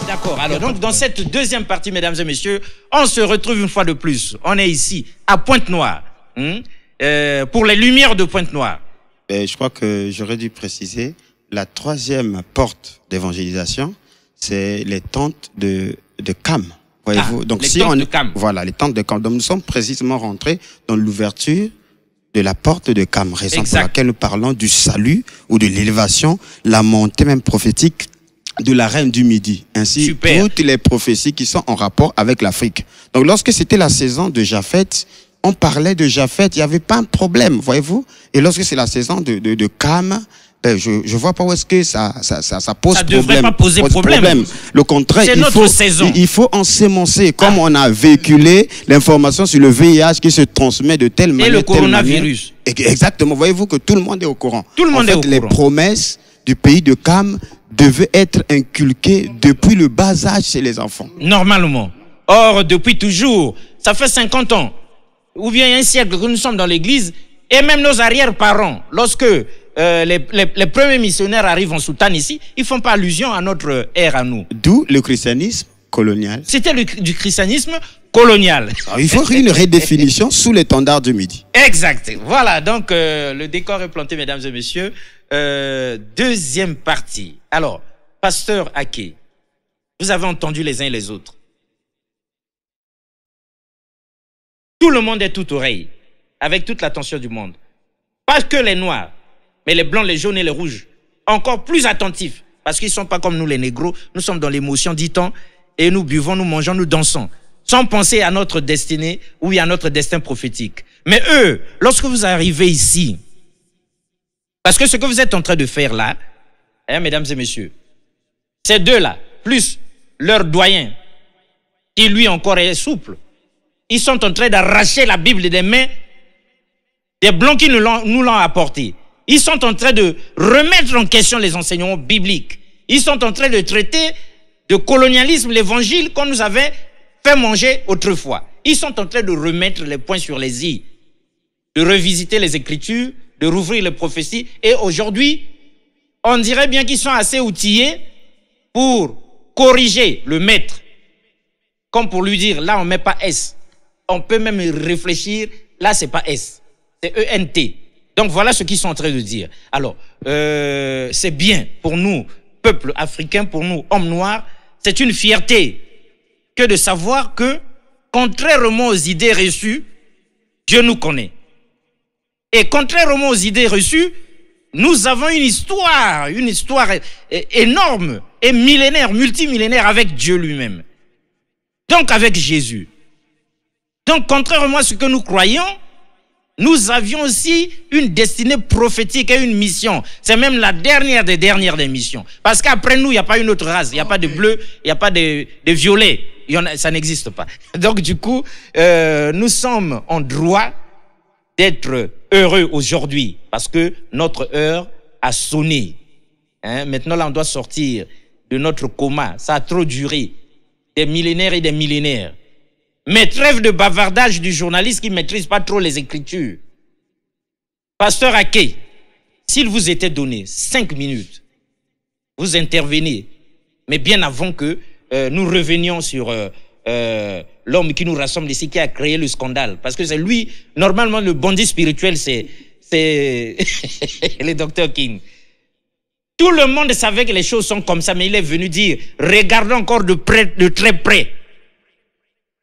D'accord. Alors donc dans cette deuxième partie, mesdames et messieurs, on se retrouve une fois de plus. On est ici à Pointe-Noire pour les Lumières de Pointe-Noire. Je crois que j'aurais dû préciser, la troisième porte d'évangélisation, c'est les tentes de Cam. Voyez-vous. Donc les tentes de Cam. Voilà, les tentes de Cam. Donc nous sommes précisément rentrés dans l'ouverture de la porte de Cam, raison pour laquelle nous parlons du salut ou de l'élévation, la montée même prophétique de la reine du Midi. Ainsi, toutes les prophéties qui sont en rapport avec l'Afrique. Donc lorsque c'était la saison de Japheth, on parlait de Japheth, il n'y avait pas un problème, voyez-vous. Et lorsque c'est la saison de Cam, je vois pas où est-ce que ça pose problème. Ça devrait pas poser problème. Le contraire, c'est notre saison. Il faut ensemencer, comme on a véhiculé l'information sur le VIH qui se transmet de telle manière. Et le coronavirus. Exactement. Voyez-vous que tout le monde est au courant. Tout le monde est au courant. Les promesses du pays de Cam devaient être inculquées depuis le bas âge chez les enfants. Normalement. Or, depuis toujours, ça fait 50 ans, ou bien un siècle que nous sommes dans l'église, et même nos arrière-parents, lorsque les premiers missionnaires arrivent en Soutane ici, ils font pas allusion à notre ère à nous. D'où le christianisme colonial. C'était du christianisme colonial. Alors, il faut une redéfinition sous l'étendard du Midi. Exact. Voilà, donc le décor est planté, mesdames et messieurs. Deuxième partie. Alors, pasteur Aké, vous avez entendu les uns et les autres. Tout le monde est tout oreille, avec toute l'attention du monde. Pas que les noirs, mais les blancs, les jaunes et les rouges. Encore plus attentifs, parce qu'ils ne sont pas comme nous les négros. Nous sommes dans l'émotion, dit-on, et nous buvons, nous mangeons, nous dansons, sans penser à notre destinée ou à notre destin prophétique. Mais eux, lorsque vous arrivez ici, parce que ce que vous êtes en train de faire là, mesdames et messieurs, ces deux-là, plus leur doyen, qui lui encore est souple, ils sont en train d'arracher la Bible des mains des blancs qui nous l'ont apporté. Ils sont en train de remettre en question les enseignements bibliques. Ils sont en train de traiter de colonialisme l'évangile qu'on nous avait fait manger autrefois. Ils sont en train de remettre les points sur les i, de revisiter les Écritures, de rouvrir les prophéties. Et aujourd'hui, on dirait bien qu'ils sont assez outillés pour corriger le maître. Comme pour lui dire, là on ne met pas S. On peut même réfléchir, là c'est pas S, c'est ENT. Donc voilà ce qu'ils sont en train de dire. Alors, c'est bien pour nous, peuple africain, pour nous, hommes noirs, c'est une fierté que de savoir que, contrairement aux idées reçues, Dieu nous connaît. Et contrairement aux idées reçues, nous avons une histoire énorme et millénaire, multimillénaire avec Dieu lui-même. Donc avec Jésus. Donc contrairement à ce que nous croyons, nous avions aussi une destinée prophétique et une mission. C'est même la dernière des dernières des missions. Parce qu'après nous, il n'y a pas une autre race. Il n'y a pas de bleu, il n'y a pas de violet. Ça n'existe pas. Donc du coup, nous sommes en droit d'être heureux aujourd'hui. Parce que notre heure a sonné. Maintenant, là, on doit sortir de notre coma. Ça a trop duré. Des millénaires et des millénaires. Mais trêve de bavardage du journaliste qui ne maîtrise pas trop les Écritures. Pasteur Aké, s'il vous était donné 5 minutes, vous intervenez, mais bien avant que nous revenions sur l'homme qui nous rassemble ici, qui a créé le scandale. Parce que c'est lui, normalement, le bandit spirituel, c'est le docteur King. Tout le monde savait que les choses sont comme ça, mais il est venu dire, regardons encore de très près.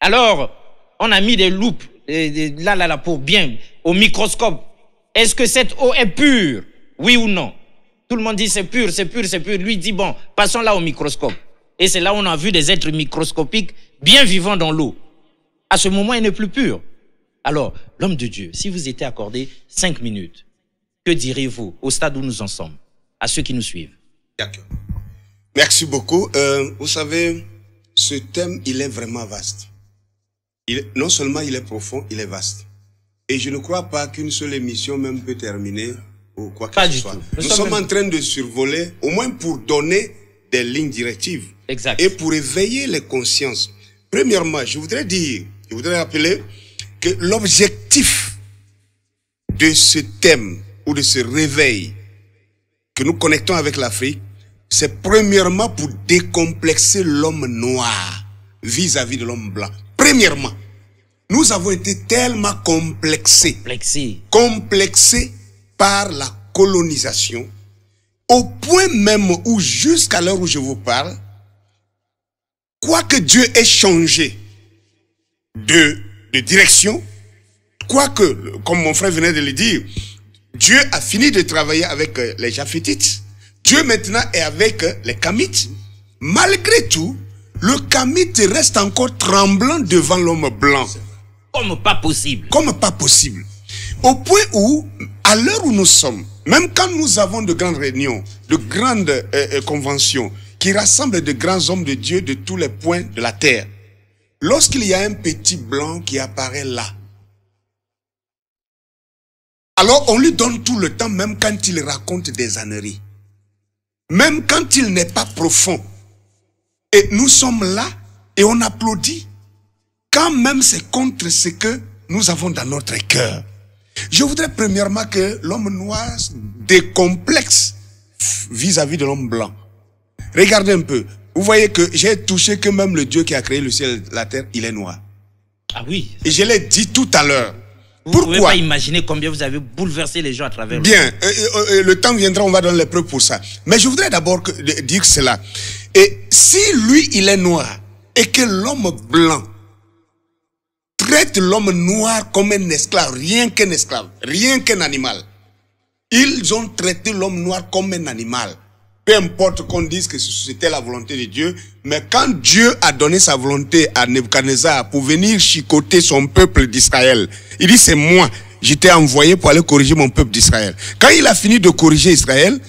Alors, on a mis des loupes, là, pour bien, au microscope. Est-ce que cette eau est pure? Oui ou non? Tout le monde dit c'est pur, c'est pur, c'est pur. Lui dit bon, passons là au microscope. Et c'est là où on a vu des êtres microscopiques bien vivants dans l'eau. À ce moment, il n'est plus pur. Alors, l'homme de Dieu, si vous étiez accordé 5 minutes, que direz-vous au stade où nous en sommes, à ceux qui nous suivent? D'accord. Merci beaucoup. Vous savez, ce thème, il est vraiment vaste. Non seulement il est profond, il est vaste. Et je ne crois pas qu'une seule émission même peut terminer ou quoi que ce soit. Nous sommes en train de survoler, au moins pour donner des lignes directives. Exact. Et pour éveiller les consciences. Premièrement, je voudrais rappeler que l'objectif de ce thème ou de ce réveil que nous connectons avec l'Afrique, c'est premièrement pour décomplexer l'homme noir vis-à-vis de l'homme blanc. Premièrement, nous avons été tellement complexés par la colonisation, au point même où, jusqu'à l'heure où je vous parle, quoique Dieu ait changé de direction, quoique, comme mon frère venait de le dire, Dieu a fini de travailler avec les Japhétites. Dieu maintenant est avec les Kamites. Malgré tout, le Kamite reste encore tremblant devant l'homme blanc. Comme pas possible. Comme pas possible. Au point où, à l'heure où nous sommes, même quand nous avons de grandes réunions, de grandes conventions, qui rassemblent de grands hommes de Dieu de tous les points de la terre, lorsqu'il y a un petit blanc qui apparaît là, alors on lui donne tout le temps, même quand il raconte des âneries. Même quand il n'est pas profond. Et nous sommes là et on applaudit. Quand même c'est contre ce que nous avons dans notre cœur. Je voudrais premièrement que l'homme noir décomplexe vis-à-vis de l'homme blanc. Regardez un peu. Vous voyez que j'ai touché que même le Dieu qui a créé le ciel et la terre, il est noir. Ah oui. Et je l'ai dit tout à l'heure. Vous ne pouvez pas imaginer combien vous avez bouleversé les gens à travers. Bien, le temps viendra, on va donner les preuves pour ça. Mais je voudrais d'abord dire cela. Et si lui, il est noir, et que l'homme blanc traite l'homme noir comme un esclave, rien qu'un esclave, rien qu'un animal, ils ont traité l'homme noir comme un animal. Peu importe qu'on dise que c'était la volonté de Dieu, mais quand Dieu a donné sa volonté à Nebuchadnezzar pour venir chicoter son peuple d'Israël, il dit c'est moi, j'étais envoyé pour aller corriger mon peuple d'Israël. Quand il a fini de corriger Israël,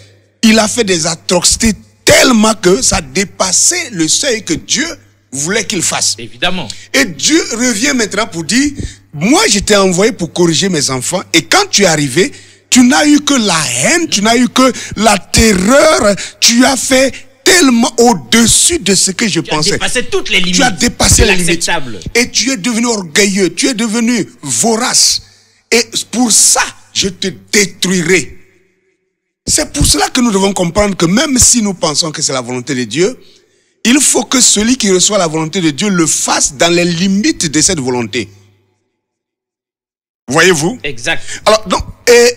il a fait des atrocités tellement que ça dépassait le seuil que Dieu voulait qu'il fasse. Évidemment. Et Dieu revient maintenant pour dire, moi j'étais envoyé pour corriger mes enfants, et quand tu es arrivé, tu n'as eu que la haine, tu n'as eu que la terreur, tu as fait tellement au-dessus de ce que je pensais. Tu as dépassé toutes les limites. Tu as dépassé les limites. Et tu es devenu orgueilleux, tu es devenu vorace. Et pour ça, je te détruirai. C'est pour cela que nous devons comprendre que même si nous pensons que c'est la volonté de Dieu, il faut que celui qui reçoit la volonté de Dieu le fasse dans les limites de cette volonté. Voyez-vous? Exact. Alors, donc,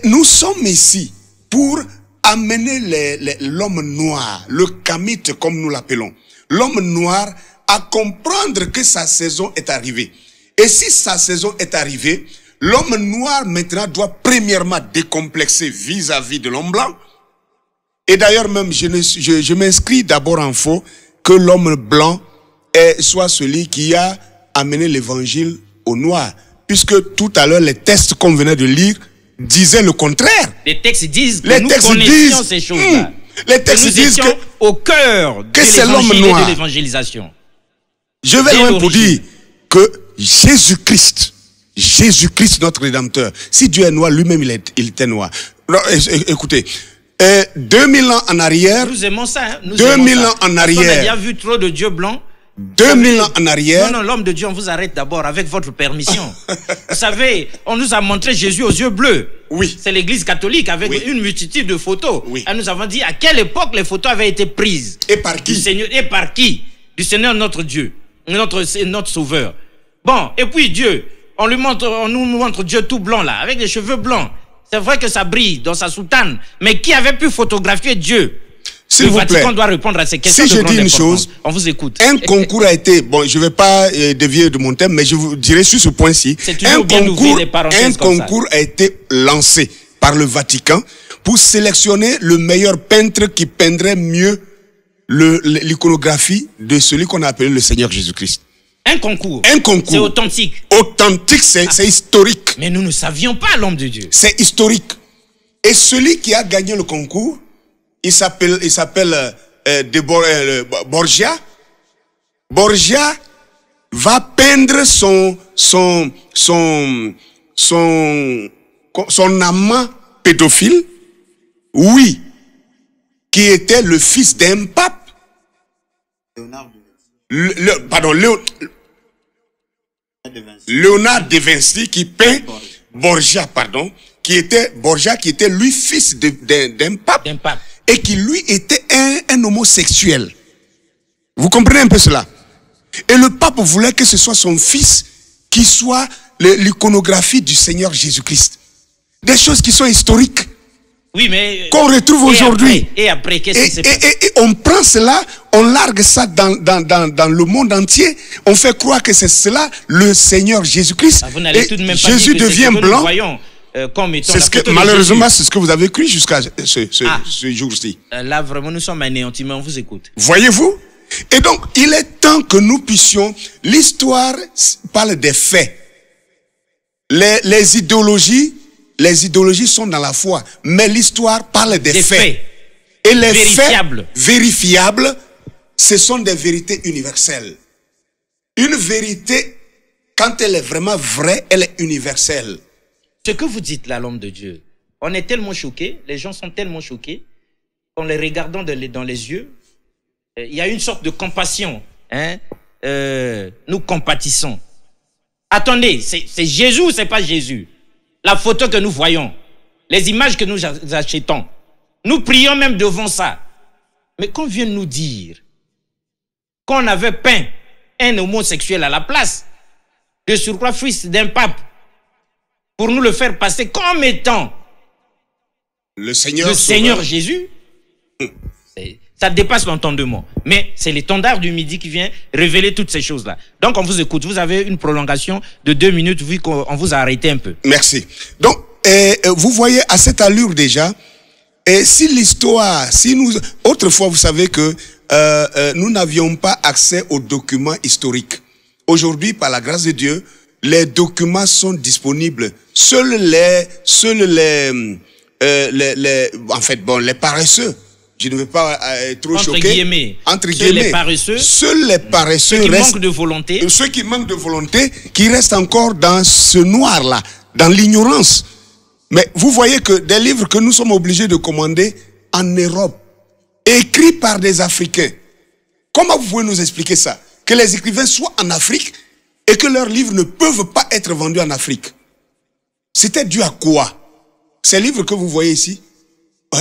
nous sommes ici pour amener l'homme noir, le Kamite comme nous l'appelons, l'homme noir à comprendre que sa saison est arrivée. Et si sa saison est arrivée, l'homme noir maintenant doit premièrement décomplexer vis-à-vis de l'homme blanc. Et d'ailleurs même, je m'inscris d'abord en faux que l'homme blanc soit celui qui a amené l'évangile aux noirs. Puisque tout à l'heure, les textes qu'on venait de lire disaient le contraire. Les textes disent que nous connaissions ces choses-là. Les textes disent que au cœur que c'est l'homme noir. De l'évangélisation. Je vais loin pour dire que Jésus-Christ, notre Rédempteur, si Dieu est noir, lui-même il était noir. Alors, écoutez, 2000 ans en arrière, nous aimons ça. Hein, 2000 ans en arrière, on a déjà vu trop de dieux blancs. 2000 ans en arrière. Non, l'homme de Dieu, on vous arrête d'abord avec votre permission. Vous savez, on nous a montré Jésus aux yeux bleus. Oui. C'est l'église catholique avec une multitude de photos. Oui. Et nous avons dit à quelle époque les photos avaient été prises. Et par qui? Du Seigneur, et par qui? Du Seigneur notre Dieu, notre Sauveur. Bon, et puis Dieu, on nous montre Dieu tout blanc là, avec des cheveux blancs. C'est vrai que ça brille dans sa soutane, mais qui avait pu photographier Dieu? S'il vous plaît. Le Vatican doit répondre à ces questions. Si je dis une chose, on vous écoute. Un concours a été, bon, je ne vais pas dévier de mon thème, mais je vous dirai sur ce point-ci. Un concours a été lancé par le Vatican pour sélectionner le meilleur peintre qui peindrait mieux l'iconographie de celui qu'on a appelé le Seigneur Jésus-Christ. Un concours. Un concours. C'est authentique. Authentique, c'est historique. Mais nous ne savions pas l'homme de Dieu. C'est historique. Et celui qui a gagné le concours, il s'appelle Borgia. Borgia va peindre son amant pédophile, oui, qui était le fils d'un pape. Léonard de Vinci qui peint Borgia, qui était lui fils d'un pape. et qui lui était un homosexuel. Vous comprenez un peu cela? Et le pape voulait que ce soit son fils qui soit l'iconographie du Seigneur Jésus-Christ. Des choses qui sont historiques. Oui, mais... qu'on retrouve aujourd'hui. Et après, qu'est-ce qui s'est passé? Et on prend cela, on largue ça dans le monde entier. On fait croire que c'est cela, le Seigneur Jésus-Christ. Vous n'allez tout de même pas Jésus dire que devient blanc. C'est ce que, malheureusement, c'est ce que vous avez cru jusqu'à ce jour-ci. Là, vraiment, nous sommes anéantis, mais on vous écoute. Voyez-vous? Et donc, il est temps que nous puissions... L'histoire parle des faits. Les idéologies sont dans la foi, mais l'histoire parle des faits. Et les faits vérifiables, ce sont des vérités universelles. Une vérité, quand elle est vraiment vraie, elle est universelle. Ce que vous dites là, l'homme de Dieu, on est tellement choqués, les gens sont tellement choqués, qu'en les regardant dans les yeux, il y a une sorte de compassion. Nous compatissons. Attendez, c'est Jésus ou c'est pas Jésus? La photo que nous voyons, les images que nous achetons, nous prions même devant ça. Mais qu'on vienne nous dire qu'on avait peint un homosexuel à la place, de surcroît fils d'un pape, pour nous le faire passer comme étant le Seigneur Jésus, ça dépasse l'entendement. Mais c'est l'étendard du midi qui vient révéler toutes ces choses-là. Donc on vous écoute. Vous avez une prolongation de 2 minutes vu qu'on vous a arrêté un peu. Merci. Donc, vous voyez à cette allure déjà, si l'histoire, autrefois vous savez que nous n'avions pas accès aux documents historiques. Aujourd'hui, par la grâce de Dieu, les documents sont disponibles. Seuls les paresseux, je ne veux pas être trop choqué. Entre guillemets. Seuls les paresseux ceux qui manquent de volonté. Ceux qui manquent de volonté, qui restent encore dans ce noir-là, dans l'ignorance. Mais vous voyez que des livres que nous sommes obligés de commander en Europe, écrits par des Africains. Comment vous pouvez nous expliquer ça? Que les écrivains soient en Afrique et que leurs livres ne peuvent pas être vendus en Afrique. C'était dû à quoi? Ces livres que vous voyez ici,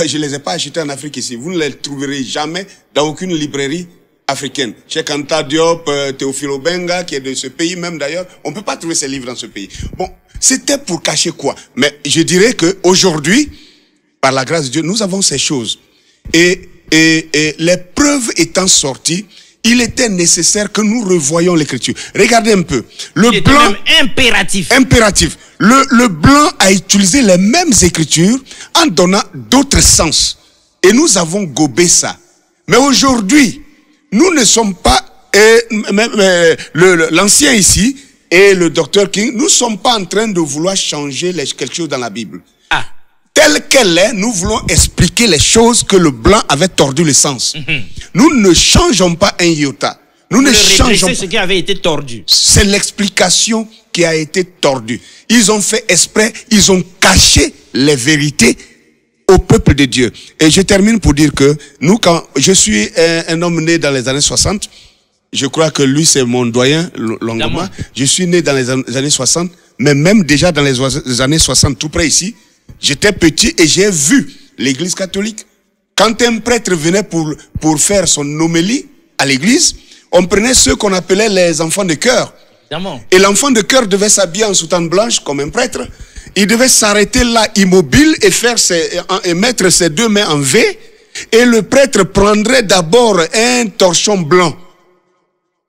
je ne les ai pas achetés en Afrique ici. Vous ne les trouverez jamais dans aucune librairie africaine. Cheikh Anta Diop, Théophile Obenga, qui est de ce pays même d'ailleurs, on ne peut pas trouver ces livres dans ce pays. Bon, c'était pour cacher quoi? Mais je dirais que aujourd'hui, par la grâce de Dieu, nous avons ces choses. Et les preuves étant sorties, il était nécessaire que nous revoyions l'écriture. Regardez un peu. Le blanc, même impératif. Le blanc a utilisé les mêmes écritures en donnant d'autres sens. Et nous avons gobé ça. Mais aujourd'hui, nous ne sommes pas, l'ancien ici et le docteur King, nous ne sommes pas en train de vouloir changer quelque chose dans la Bible. Telle qu'elle est, nous voulons expliquer les choses que le blanc avait tordu le sens. Nous ne changeons pas un iota. Nous ne changeons pas ce qui avait été tordu. C'est l'explication qui a été tordue. Ils ont fait exprès, ils ont caché les vérités au peuple de Dieu. Et je termine pour dire que nous, quand je suis un homme né dans les années 60, je crois que lui c'est mon doyen longuement. Je suis né dans les années 60, mais même déjà dans les années 60, tout près ici, j'étais petit et j'ai vu l'église catholique. Quand un prêtre venait pour faire son homélie à l'église, on prenait ceux qu'on appelait les enfants de chœur. Et l'enfant de chœur devait s'habiller en soutane blanche comme un prêtre. Il devait s'arrêter là immobile et mettre ses 2 mains en V. Et le prêtre prendrait d'abord un torchon blanc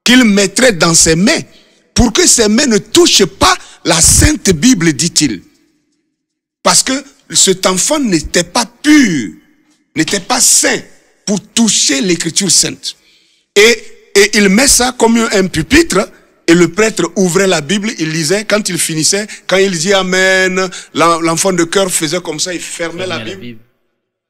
qu'il mettrait dans ses mains pour que ses mains ne touchent pas la Sainte Bible, dit-il. Parce que cet enfant n'était pas pur, n'était pas saint pour toucher l'écriture sainte. Et il met ça comme un pupitre, et le prêtre ouvrait la Bible, il lisait, quand il finissait, quand il dit Amen, l'enfant de cœur faisait comme ça, il fermait la Bible.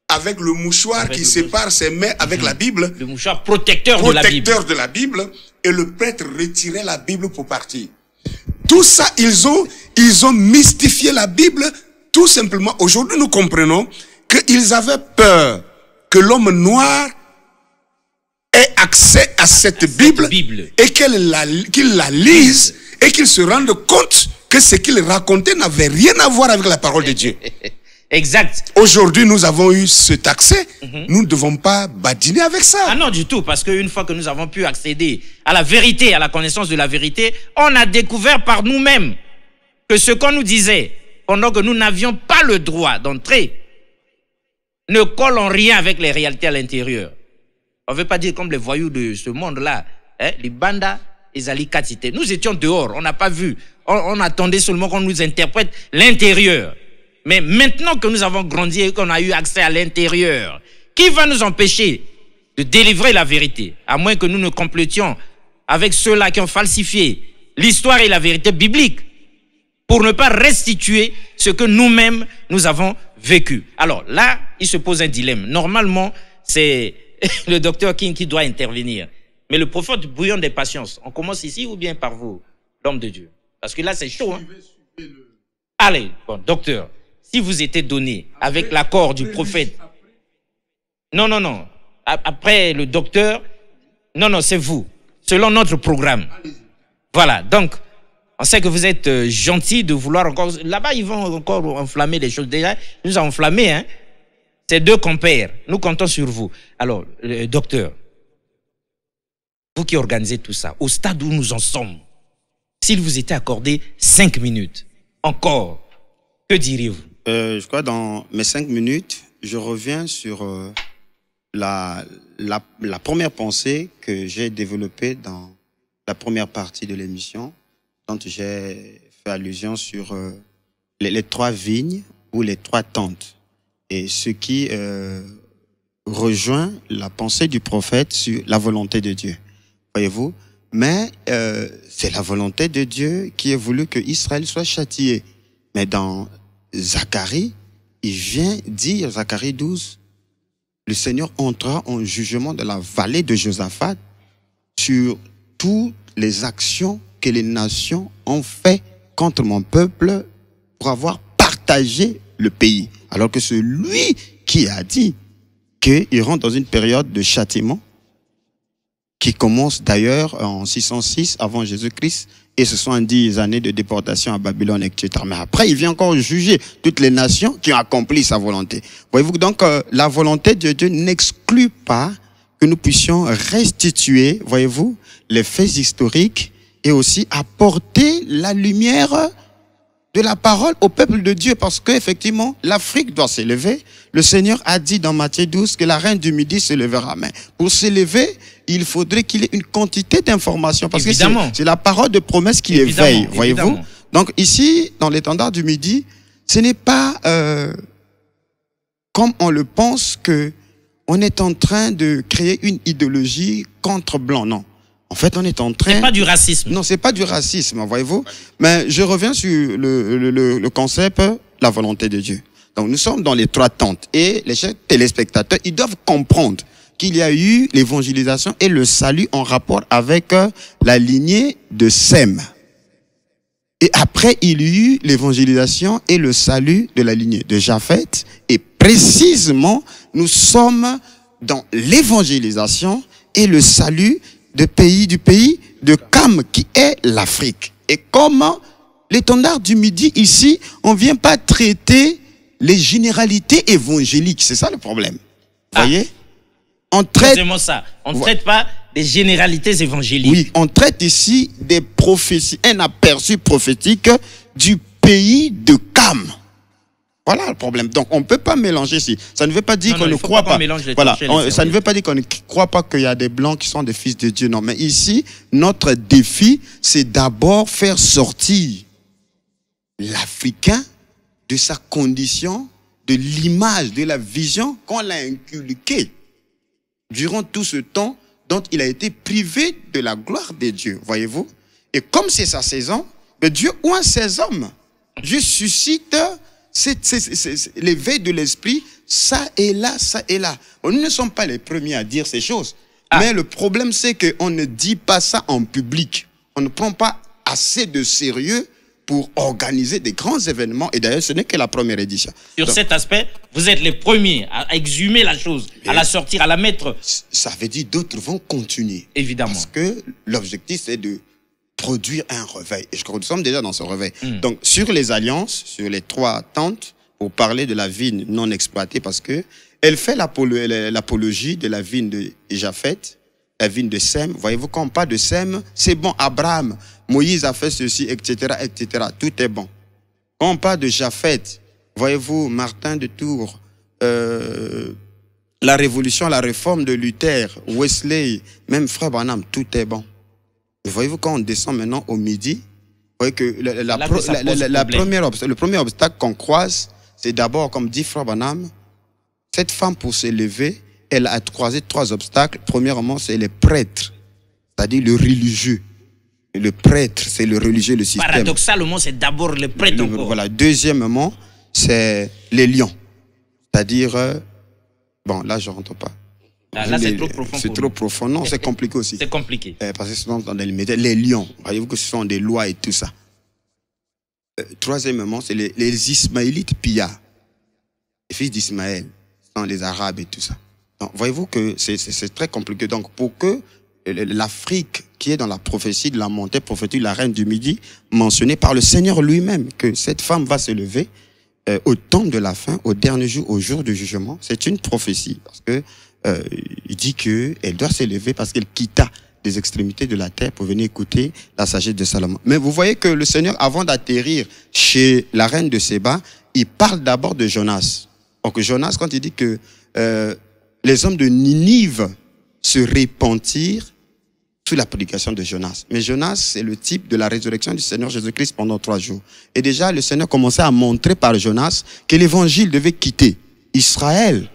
Avec le mouchoir qui sépare ses mains avec la Bible. Le mouchoir protecteur de la Bible. Et le prêtre retirait la Bible pour partir. Tout ça, ils ont mystifié la Bible. Tout simplement, aujourd'hui, nous comprenons qu'ils avaient peur que l'homme noir ait accès à cette Bible et qu'il la lise et qu'il se rende compte que ce qu'il racontait n'avait rien à voir avec la parole de Dieu. Exact. Aujourd'hui, nous avons eu cet accès. Nous ne devons pas badiner avec ça. Ah non, du tout, parce qu'une fois que nous avons pu accéder à la vérité, à la connaissance de la vérité, on a découvert par nous-mêmes que ce qu'on nous disait, pendant que nous n'avions pas le droit d'entrer, ne colle en rien avec les réalités à l'intérieur. On ne veut pas dire comme les voyous de ce monde-là, hein, les bandas, les alikacités. Nous étions dehors, on n'a pas vu. On attendait seulement qu'on nous interprète l'intérieur. Mais maintenant que nous avons grandi et qu'on a eu accès à l'intérieur, qui va nous empêcher de délivrer la vérité? À moins que nous ne complétions avec ceux-là qui ont falsifié l'histoire et la vérité biblique pour ne pas restituer ce que nous-mêmes nous avons vécu. Alors là, il se pose un dilemme. Normalement, c'est le docteur King qui doit intervenir. Mais le prophète bouillon des patiences, on commence ici ou bien par vous, l'homme de Dieu? Parce que là, c'est chaud. Hein? Allez, bon, docteur, si vous étiez donné avec l'accord du prophète. Non, non, non. Après le docteur, non, c'est vous. Selon notre programme. Voilà, donc, on sait que vous êtes gentil de vouloir encore... Là-bas, ils vont encore enflammer les choses. Déjà, ils nous ont enflammés, hein. Ces deux compères. Nous comptons sur vous. Alors, docteur, vous qui organisez tout ça, au stade où nous en sommes, s'il vous était accordé 5 minutes, encore, que diriez-vous? Je crois dans mes 5 minutes, je reviens sur la première pensée que j'ai développée dans la première partie de l'émission, quand j'ai fait allusion sur les 3 vignes ou les 3 tentes. Et ce qui rejoint la pensée du prophète sur la volonté de Dieu. Voyez-vous? Mais c'est la volonté de Dieu qui a voulu que Israël soit châtié. Mais dans Zacharie, il vient dire, Zacharie 12, le Seigneur entra en jugement de la vallée de Josaphat sur toutes les actions que les nations ont fait contre mon peuple pour avoir partagé le pays. Alors que c'est lui qui a dit qu'il rentre dans une période de châtiment qui commence d'ailleurs en 606 avant Jésus-Christ et 70 années de déportation à Babylone, etc. Mais après, il vient encore juger toutes les nations qui ont accompli sa volonté. Voyez-vous donc, la volonté de Dieu n'exclut pas que nous puissions restituer, voyez-vous, les faits historiques et aussi apporter la lumière de la parole au peuple de Dieu, parce qu'effectivement, l'Afrique doit s'élever. Le Seigneur a dit dans Matthieu 12 que la reine du Midi se lèvera. Mais pour s'élever, il faudrait qu'il y ait une quantité d'informations, parce que c'est la parole de promesse qui éveille, voyez-vous. Donc ici, dans l'étendard du Midi, ce n'est pas comme on le pense que on est en train de créer une idéologie contre blanc, non. En fait, on est en train... C'est pas du racisme. Non, c'est pas du racisme, voyez-vous. Mais je reviens sur le concept, la volonté de Dieu. Donc, nous sommes dans les 3 tentes. Et les chers téléspectateurs, ils doivent comprendre qu'il y a eu l'évangélisation et le salut en rapport avec la lignée de Sem. Et après, il y a eu l'évangélisation et le salut de la lignée de Japheth. Et précisément, nous sommes dans l'évangélisation et le salut du pays de Cam, qui est l'Afrique. Et comme l'étendard du Midi, ici, on ne vient pas traiter les généralités évangéliques. C'est ça le problème. Vous voyez? On traite... ça. On ne traite pas des généralités évangéliques. Oui, on traite ici des prophéties, un aperçu prophétique du pays de Cam. Voilà le problème. Donc, on ne peut pas mélanger ici. Ça ne veut pas dire qu'on ne croit pas. Voilà. Ça ne veut pas dire qu'on ne croit pas qu'il y a des blancs qui sont des fils de Dieu. Non, mais ici, notre défi, c'est d'abord faire sortir l'Africain de sa condition, de l'image, de la vision qu'on l'a inculquée durant tout ce temps dont il a été privé de la gloire de Dieu. Voyez-vous? Et comme c'est sa saison, Dieu oint ses hommes. Dieu suscite l'éveil de l'esprit, ça et là, ça et là. Nous ne sommes pas les premiers à dire ces choses. Mais le problème, c'est qu'on ne dit pas ça en public. On ne prend pas assez de sérieux pour organiser des grands événements. Et d'ailleurs, ce n'est que la première édition. Sur cet aspect, vous êtes les premiers à exhumer la chose, à la sortir, à la mettre. Ça veut dire d'autres vont continuer. Évidemment. Parce que l'objectif, c'est de produire un réveil. Et je crois que nous sommes déjà dans ce réveil. Donc, sur les alliances, sur les 3 tentes, pour parler de la vigne non exploitée parce que elle fait l'apologie de la vigne de Japheth, la vigne de Sem. Voyez-vous, quand on parle de Sem, c'est bon, Abraham, Moïse a fait ceci, etc., etc. Tout est bon. Quand on parle de Japheth, voyez-vous, Martin de Tours, la révolution, la réforme de Luther, Wesley, même Frère Branham, tout est bon. Voyez-vous, quand on descend maintenant au midi, vous voyez que le premier obstacle qu'on croise, c'est d'abord, comme dit Frère Branham, cette femme pour se lever, elle a croisé 3 obstacles. Premièrement, c'est les prêtres, c'est-à-dire le religieux. Le prêtre, c'est le religieux, le système. Paradoxalement, c'est d'abord le prêtre encore. Voilà. Deuxièmement, c'est les lions. C'est-à-dire, bon, là, je ne rentre pas. Ah, là, c'est trop profond. C'est trop profond. Non, c'est compliqué aussi. C'est compliqué. Parce que sinon, dans les lions, voyez-vous que ce sont des lois et tout ça. Troisièmement, c'est les Ismaélites Pia, les fils d'Ismaël, sont les Arabes et tout ça. Donc, voyez-vous que c'est très compliqué. Donc, pour que l'Afrique, qui est dans la prophétie de la montée prophétique de la reine du Midi, mentionnée par le Seigneur lui-même, que cette femme va se lever au temps de la fin, au dernier jour, au jour du jugement, c'est une prophétie. Parce que il dit qu'elle doit se lever parce qu'elle quitta des extrémités de la terre pour venir écouter la sagesse de Salomon. Mais vous voyez que le Seigneur, avant d'atterrir chez la reine de Séba, il parle d'abord de Jonas. Donc Jonas, quand il dit que les hommes de Ninive se repentirent sous la prédication de Jonas. Mais Jonas, c'est le type de la résurrection du Seigneur Jésus-Christ pendant 3 jours. Et déjà, le Seigneur commençait à montrer par Jonas que l'évangile devait quitter Israël,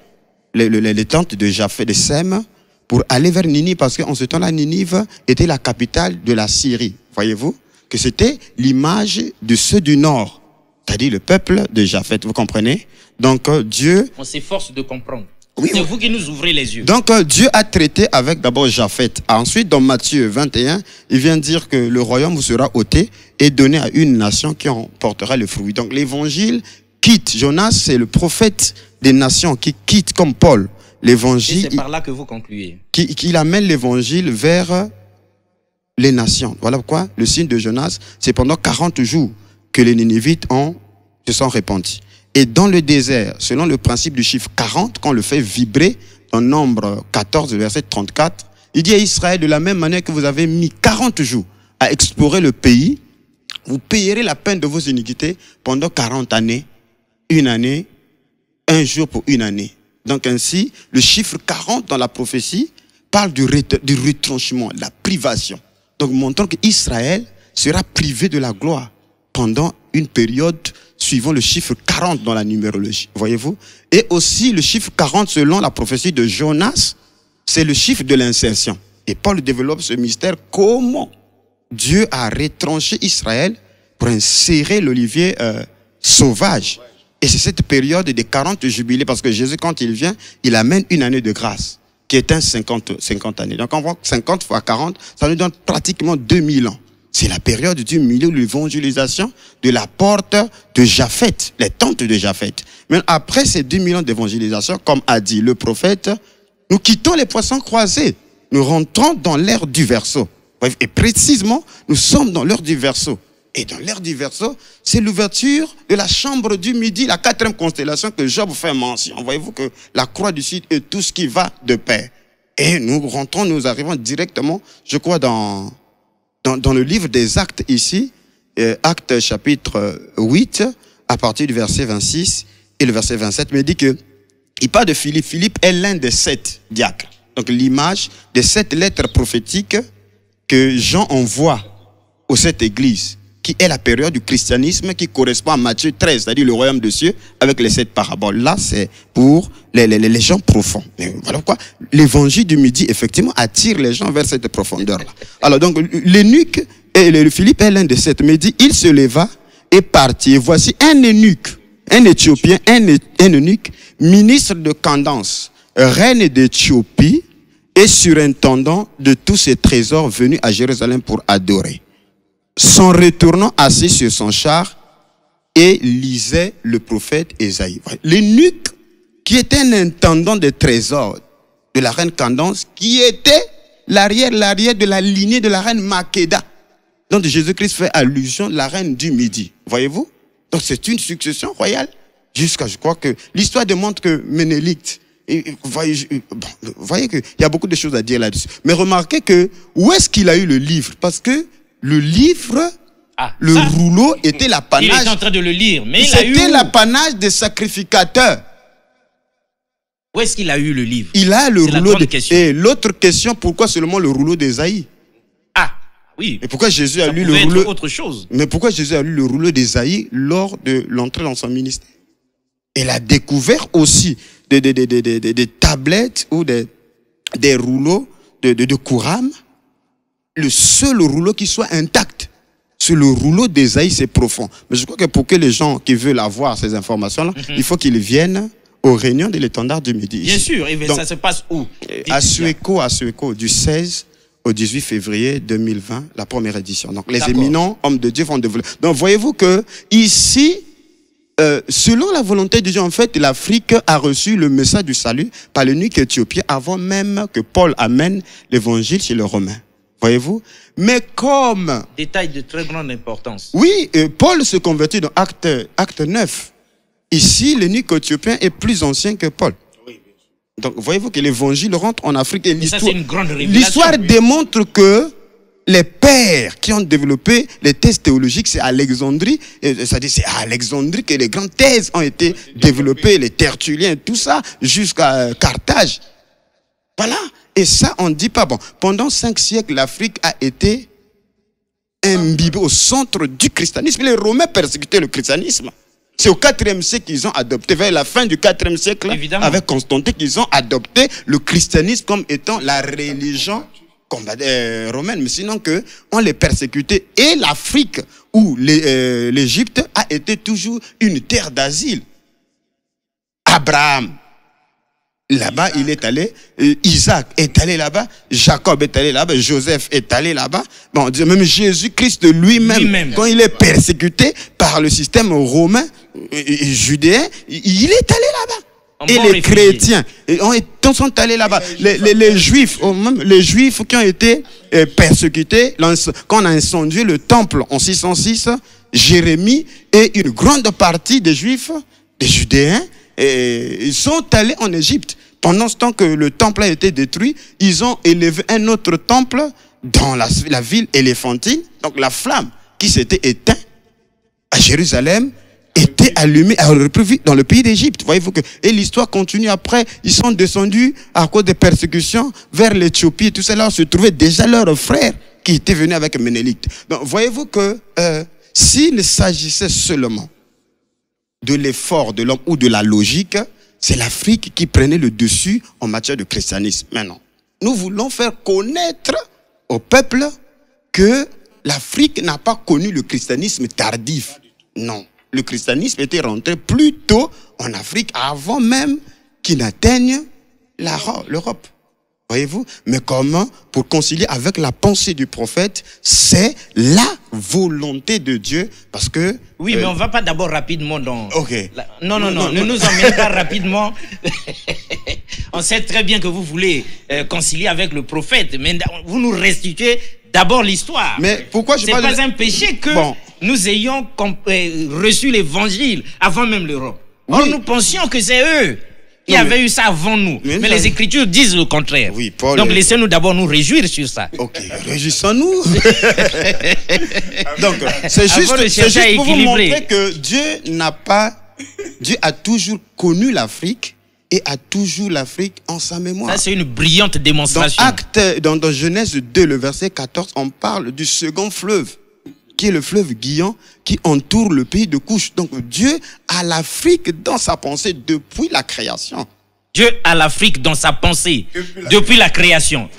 les tentes de Japheth, de Sem, pour aller vers Ninive, parce qu'en ce temps-là, Ninive était la capitale de la Syrie. Voyez-vous que c'était l'image de ceux du nord, c'est-à-dire le peuple de Japheth, vous comprenez? Donc Dieu... On s'efforce de comprendre. Oui, c'est vous qui nous ouvrez les yeux. Donc Dieu a traité avec d'abord Japheth. Ensuite, dans Matthieu 21, il vient dire que le royaume vous sera ôté et donné à une nation qui en portera le fruit. Donc l'évangile quitte. Jonas, c'est le prophète des nations qui quitte comme Paul l'évangile. C'est par là que vous concluez. Qui amène l'évangile vers les nations. Voilà pourquoi le signe de Jonas, c'est pendant 40 jours que les Ninivites se sont répandus. Et dans le désert, selon le principe du chiffre 40, quand on le fait vibrer dans Nombre 14, verset 34, il dit à Israël, de la même manière que vous avez mis 40 jours à explorer le pays, vous payerez la peine de vos iniquités pendant 40 années, une année, un jour pour une année. Donc ainsi, le chiffre 40 dans la prophétie parle du retranchement, de la privation. Donc montrant qu'Israël sera privé de la gloire pendant une période suivant le chiffre 40 dans la numérologie, voyez-vous. Et aussi le chiffre 40 selon la prophétie de Jonas, c'est le chiffre de l'insertion. Et Paul développe ce mystère, comment Dieu a retranché Israël pour insérer l'olivier sauvage. Et c'est cette période des 40 jubilés, parce que Jésus, quand il vient, il amène une année de grâce, qui est un 50 années. Donc on voit 50 fois 40, ça nous donne pratiquement 2000 ans. C'est la période du milieu de l'évangélisation de la porte de Japheth, les tentes de Japheth. Mais après ces 2000 ans d'évangélisation, comme a dit le prophète, nous quittons les poissons croisés. Nous rentrons dans l'ère du Verseau. Et précisément, nous sommes dans l'heure du Verseau. Et dans l'ère du Verseau, c'est l'ouverture de la chambre du Midi, la 4e constellation que Job fait mention. Voyez-vous que la croix du Sud est tout ce qui va de pair. Et nous rentrons, nous arrivons directement, je crois, dans le livre des Actes ici, Actes chapitre 8, à partir du verset 26 et le verset 27, mais il dit que, il parle de Philippe. Philippe est l'un des 7 diacres. Donc l'image des 7 lettres prophétiques que Jean envoie aux 7 églises, qui est la période du christianisme qui correspond à Matthieu 13, c'est-à-dire le royaume de cieux, avec les 7 paraboles. Là, c'est pour les gens profonds. Mais voilà pourquoi l'évangile du Midi, effectivement, attire les gens vers cette profondeur-là. Alors, donc, l'eunuque, Philippe est l'un des 7, mais dit, il se leva et partit. Et voici un eunuque, un Éthiopien, un eunuque, ministre de Candace, reine d'Éthiopie, et surintendant de tous ses trésors venus à Jérusalem pour adorer. S'en retournant assis sur son char et lisait le prophète Ésaïe. L'eunuque qui était un intendant des trésors de la reine Candace, qui était l'arrière de la lignée de la reine Makeda, dont Jésus-Christ fait allusion, la reine du Midi. Voyez-vous? Donc c'est une succession royale Jusqu'à, je crois que l'histoire démontre que Ménélique, vous voyez qu'il y a beaucoup de choses à dire là-dessus. Mais remarquez que, où est-ce qu'il a eu le livre? Parce que le livre, rouleau était l'apanage. Il était en train de le lire, mais c'était l'apanage des sacrificateurs. Où est-ce qu'il a eu le livre? Il a le rouleau Et l'autre question, pourquoi seulement le rouleau d'Ésaïe? Ah, oui. Et pourquoi Jésus a lu le rouleau? Autre chose. Mais pourquoi Jésus a lu le rouleau d'Ésaïe lors de l'entrée dans son ministère? Il a découvert aussi des tablettes ou des rouleaux de Qumran. Le seul rouleau qui soit intact, c'est le rouleau d'Ésaïe, c'est profond. Mais je crois que pour que les gens qui veulent avoir ces informations-là, il faut qu'ils viennent aux réunions de l'étendard du Midi. Bien sûr, et donc, ça se passe où? À Suéco, du 16 au 18 février 2020, la première édition. Donc les éminents hommes de Dieu vont développer. Donc voyez-vous que ici, selon la volonté de Dieu, en fait, l'Afrique a reçu le message du salut par l'eunuque éthiopien avant même que Paul amène l'évangile chez les Romains. Voyez-vous? Mais comme... Détail de très grande importance. Oui, Paul se convertit dans acte 9. Ici, l'eunuque éthiopien est plus ancien que Paul. Donc, voyez-vous que l'évangile rentre en Afrique. Et l'histoire démontre que les pères qui ont développé les thèses théologiques, c'est Alexandrie. C'est-à-dire, c'est à Alexandrie que les grandes thèses ont été développées, les Tertulliens, tout ça, jusqu'à Carthage. Voilà. Et ça, on ne dit pas, bon, pendant 5 siècles, l'Afrique a été imbibée au centre du christianisme. Les Romains persécutaient le christianisme. C'est au 4e siècle qu'ils ont adopté, vers la fin du 4e siècle, avec Constantin, qu'ils ont adopté le christianisme comme étant la religion romaine. Mais sinon on les persécutait. Et l'Afrique, ou l'Égypte, a été toujours une terre d'asile. Abraham, là-bas, il est allé. Isaac est allé là-bas. Jacob est allé là-bas. Joseph est allé là-bas. Bon, même Jésus-Christ lui-même, quand il est persécuté par le système romain, judéen, il est allé là-bas. Et les chrétiens sont allés là-bas. Les juifs, même les juifs qui ont été persécutés, quand on a incendié le temple en 606, Jérémie et une grande partie des juifs, des judéens, ils sont allés en Égypte. Pendant ce temps que le temple a été détruit, ils ont élevé un autre temple dans la ville éléphantine. Donc la flamme qui s'était éteinte à Jérusalem était allumée dans le pays d'Égypte. Voyez-vous que, et l'histoire continue après. Ils sont descendus à cause des persécutions vers l'Éthiopie. Tout cela se trouvait déjà leurs frères qui étaient venus avec Ménélique. Donc voyez-vous que s'il s'agissait seulement de l'effort de l'homme ou de la logique, c'est l'Afrique qui prenait le dessus en matière de christianisme. Maintenant, nous voulons faire connaître au peuple que l'Afrique n'a pas connu le christianisme tardif. Non, le christianisme était rentré plus tôt en Afrique avant même qu'il n'atteigne l'Europe. Voyez-vous? Mais comment? Pour concilier avec la pensée du prophète, c'est la volonté de Dieu, parce que... Oui, mais on ne va pas d'abord rapidement dans... Ok. Non, ne nous emmenez pas rapidement. On sait très bien que vous voulez concilier avec le prophète, mais vous nous restituez d'abord l'histoire. Mais pourquoi je parle... C'est pas un péché que nous ayons reçu l'évangile avant même l'Europe. Oui. Or, nous pensions que c'est eux qui avait eu ça avant nous. Mais les Écritures disent le contraire. Oui, Paul. Donc laissez-nous d'abord nous réjouir sur ça. Ok, réjouissons-nous. Donc, c'est juste pour vous montrer que Dieu a toujours connu l'Afrique et a toujours l'Afrique en sa mémoire. Ça, c'est une brillante démonstration. Dans Genèse 2, le verset 14, on parle du second fleuve, qui est le fleuve Guillon, qui entoure le pays de Couche. Donc Dieu a l'Afrique dans sa pensée depuis la création. Dieu a l'Afrique dans sa pensée depuis la création.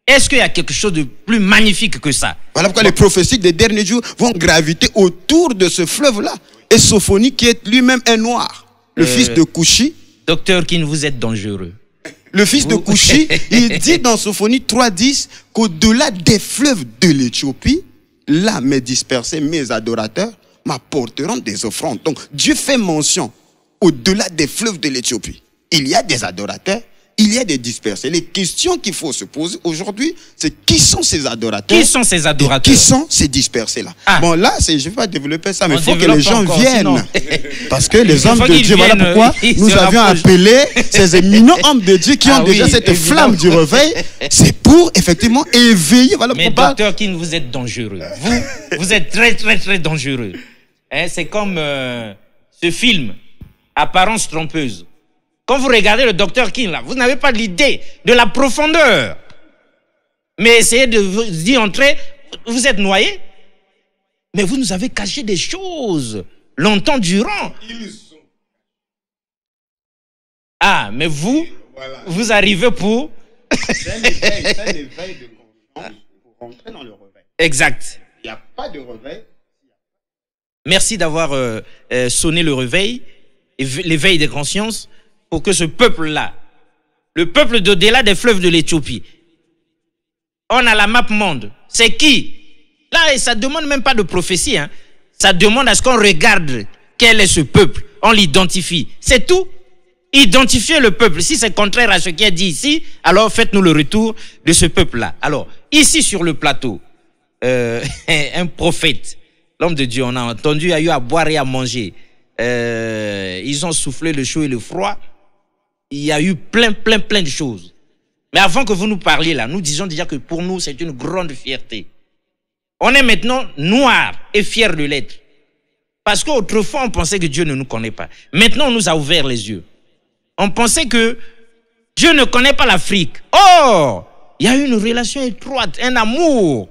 Est-ce qu'il y a quelque chose de plus magnifique que ça? Voilà pourquoi les prophéties des derniers jours vont graviter autour de ce fleuve-là. Et Sophonie, qui est lui-même un noir, le fils de Couchi. Docteur Kin, vous êtes dangereux. Le fils de Couchi, il dit dans Sophonie 3.10 qu'au-delà des fleuves de l'Éthiopie, là, mes dispersés, mes adorateurs, m'apporteront des offrandes. Donc, Dieu fait mention, au-delà des fleuves de l'Éthiopie, il y a des adorateurs, il y a des dispersés. Il y a des adorateurs. Il y a des offrandes. Donc, Dieu fait mention, au-delà des fleuves de l'Éthiopie, là, mes dispersés, mes adorateurs, m'apporteront des offrandes. Donc, Dieu fait mention, au-delà des fleuves de l'Éthiopie, il y a des adorateurs, il y a des dispersés. Les questions qu'il faut se poser aujourd'hui, c'est qui sont ces adorateurs? Qui sont ces adorateurs? Qui sont ces dispersés-là? Bon, là, je ne vais pas développer ça, mais il faut que les gens viennent. Sinon... Parce que les hommes de Dieu, voilà pourquoi nous avions appelé ces éminents hommes de Dieu qui ont déjà cette flamme du réveil. C'est pour, effectivement, éveiller. Voilà mais pourquoi... docteur King, vous êtes dangereux. Vous êtes très, très, très dangereux. Hein, c'est comme ce film, Apparence trompeuse. Quand vous regardez le docteur King, là, vous n'avez pas l'idée de la profondeur. Mais essayez de y entrer, vous êtes noyé. Mais vous nous avez caché des choses longtemps durant. Ah, mais vous, vous arrivez pour... C'est un éveil de conscience pour rentrer dans le réveil. Exact. Il n'y a pas de réveil. Merci d'avoir sonné le réveil, l'éveil des consciences, pour que ce peuple-là, le peuple d'au-delà des fleuves de l'Éthiopie, on a la map monde. C'est qui? Là, ça ne demande même pas de prophétie. Hein. Ça demande à ce qu'on regarde quel est ce peuple. On l'identifie. C'est tout. Identifiez le peuple. Si c'est contraire à ce qui est dit ici, alors faites-nous le retour de ce peuple-là. Alors, ici sur le plateau, un prophète, l'homme de Dieu, on a entendu, a eu à boire et à manger. Ils ont soufflé le chaud et le froid. Il y a eu plein de choses. Mais avant que vous nous parliez là, nous disons déjà que pour nous, c'est une grande fierté. On est maintenant noirs et fiers de l'être. Parce qu'autrefois, on pensait que Dieu ne nous connaît pas. Maintenant, on nous a ouvert les yeux. On pensait que Dieu ne connaît pas l'Afrique. Or, il y a une relation étroite, un amour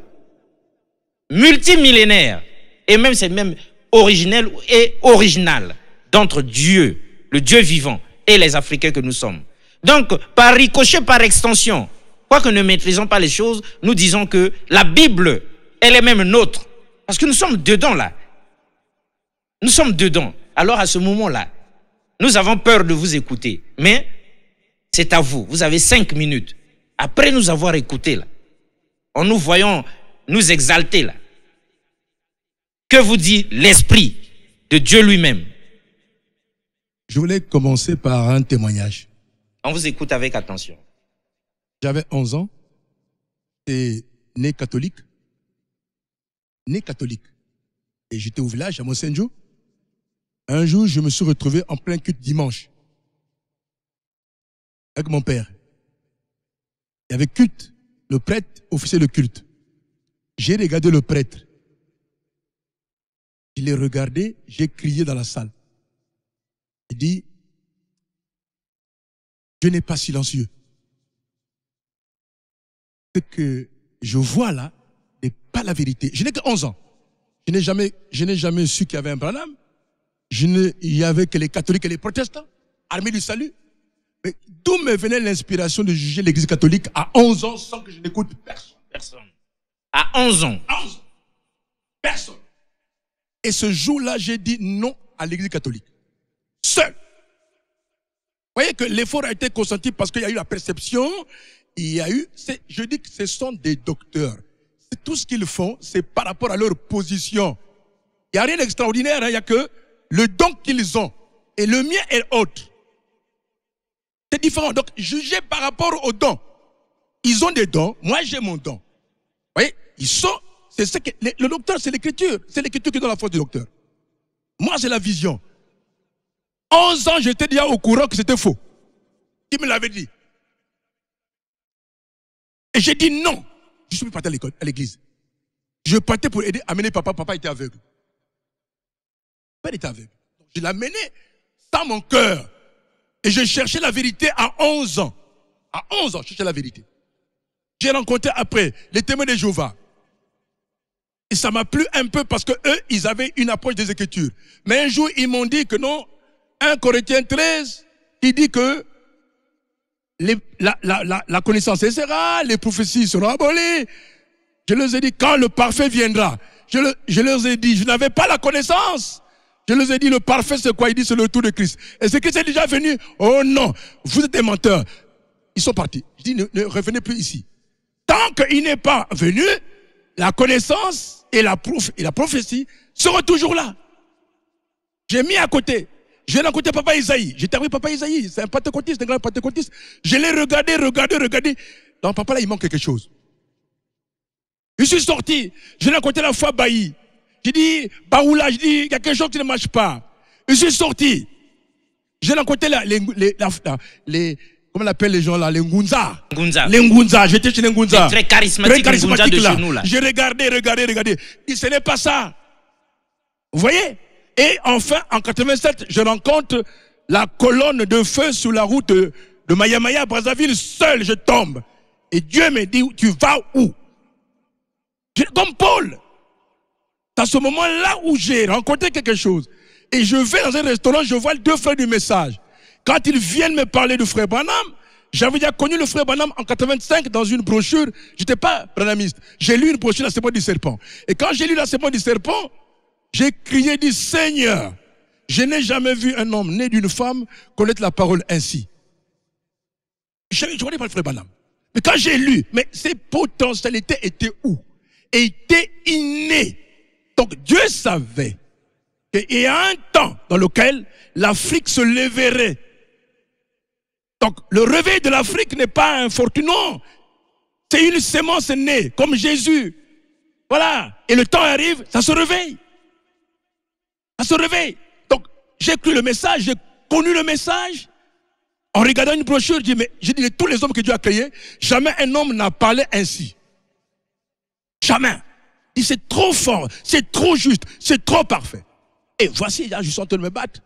multimillénaire. Et même, c'est même originel et original d'entre Dieu, le Dieu vivant, et les Africains que nous sommes. Donc, par ricochet, par extension, quoique ne maîtrisons pas les choses, nous disons que la Bible, elle est même nôtre. Parce que nous sommes dedans là. Nous sommes dedans. Alors à ce moment-là, nous avons peur de vous écouter. Mais c'est à vous. Vous avez 5 minutes. Après nous avoir écoutés là, en nous voyant nous exalter là, que vous dit l'Esprit de Dieu lui-même? Je voulais commencer par un témoignage. On vous écoute avec attention. J'avais 11 ans. J'étais né catholique. Né catholique. Et j'étais au village, à Monsendjo. Un jour, je me suis retrouvé en plein culte dimanche. Avec mon père. Il y avait culte. Le prêtre officiait le culte. J'ai regardé le prêtre. Je l'ai regardé, j'ai crié dans la salle. Il dit, Dieu n'est pas silencieux. Ce que je vois là n'est pas la vérité. Je n'ai que 11 ans. Je n'ai jamais su qu'il y avait un Branham. Il y avait que les catholiques et les protestants, armés du salut. Mais d'où me venait l'inspiration de juger l'église catholique à 11 ans sans que je n'écoute personne? Personne. À 11 ans. 11 ans. Personne. Et ce jour-là, j'ai dit non à l'église catholique. Seul. Vous voyez que l'effort a été consenti parce qu'il y a eu la perception, il y a eu, je dis que ce sont des docteurs. Tout ce qu'ils font, c'est par rapport à leur position. Il n'y a rien d'extraordinaire, hein, il n'y a que le don qu'ils ont. Et le mien est autre. C'est différent. Donc, jugez par rapport aux dons. Ils ont des dons, moi j'ai mon don. Vous voyez, ils sont, c'est ce que, le docteur, c'est l'écriture. C'est l'écriture qui donne la force du docteur. Moi, c'est la vision. 11 ans, j'étais déjà au courant que c'était faux. Qui me l'avait dit? Et j'ai dit non. Je suis parti à l'église. Je partais pour aider, amener papa. Papa était aveugle. Papa était aveugle. Je l'ai amené sans mon cœur. Et je cherchais la vérité à 11 ans. À 11 ans, je cherchais la vérité. J'ai rencontré après les témoins de Jéhovah. Et ça m'a plu un peu parce que eux, ils avaient une approche des Écritures. Mais un jour, ils m'ont dit que non, 1 Corinthiens 13, qui dit que la connaissance cessera, les prophéties seront abolies. Je leur ai dit, quand le parfait viendra, je leur ai dit, je n'avais pas la connaissance. Je leur ai dit, le parfait, c'est quoi? Il dit, c'est le retour de Christ. Et c'est Christ est déjà venu. Oh non, vous êtes des menteurs. Ils sont partis. Je dis, ne revenez plus ici. Tant qu'il n'est pas venu, la connaissance et la prophétie seront toujours là. J'ai mis à côté. J'ai rencontré Papa Isaïe. J'étais avec Papa Isaïe. C'est un pentecôtiste, un grand pentecôtiste. Je l'ai regardé. Donc, papa, là, il manque quelque chose. Je suis sorti. Je l'ai rencontré la fois Bailly. J'ai dit, Baoula, je dis, il y a quelque chose qui ne marche pas. Je suis sorti. J'ai rencontré les comment on appelle les gens là, les Ngunza. Les Ngunza, j'étais chez les Ngunza. Très charismatique Ngunza de chez nous là. J'ai regardé. Et ce n'est pas ça. Vous voyez? Et enfin, en 87, je rencontre la colonne de feu sur la route de Mayamaya à Brazzaville. Seul, je tombe. Et Dieu me dit, tu vas où? Comme Paul. Dans ce moment-là où j'ai rencontré quelque chose. Et je vais dans un restaurant, je vois deux frères du message. Quand ils viennent me parler du frère Branham, j'avais déjà connu le frère Branham en 85 dans une brochure. J'étais pas branhamiste. J'ai lu une brochure, la serpent du serpent. Et quand j'ai lu la serpent du serpent, j'ai crié, dit, Seigneur, je n'ai jamais vu un homme né d'une femme connaître la parole ainsi. Je ne connais pas le frère Branham. Mais quand j'ai lu, mais ces potentialités étaient où? Étaient innées. Donc Dieu savait qu'il y a un temps dans lequel l'Afrique se lèverait. Donc le réveil de l'Afrique n'est pas un fortunon. C'est une sémence née, comme Jésus. Voilà. Et le temps arrive, ça se réveille. Ça se réveille. Donc j'ai cru le message, j'ai connu le message. En regardant une brochure, j'ai dit, tous les hommes que Dieu a créés, jamais un homme n'a parlé ainsi. Jamais. Il dit, c'est trop fort, c'est trop juste, c'est trop parfait. Et voici, là, je suis en train de me battre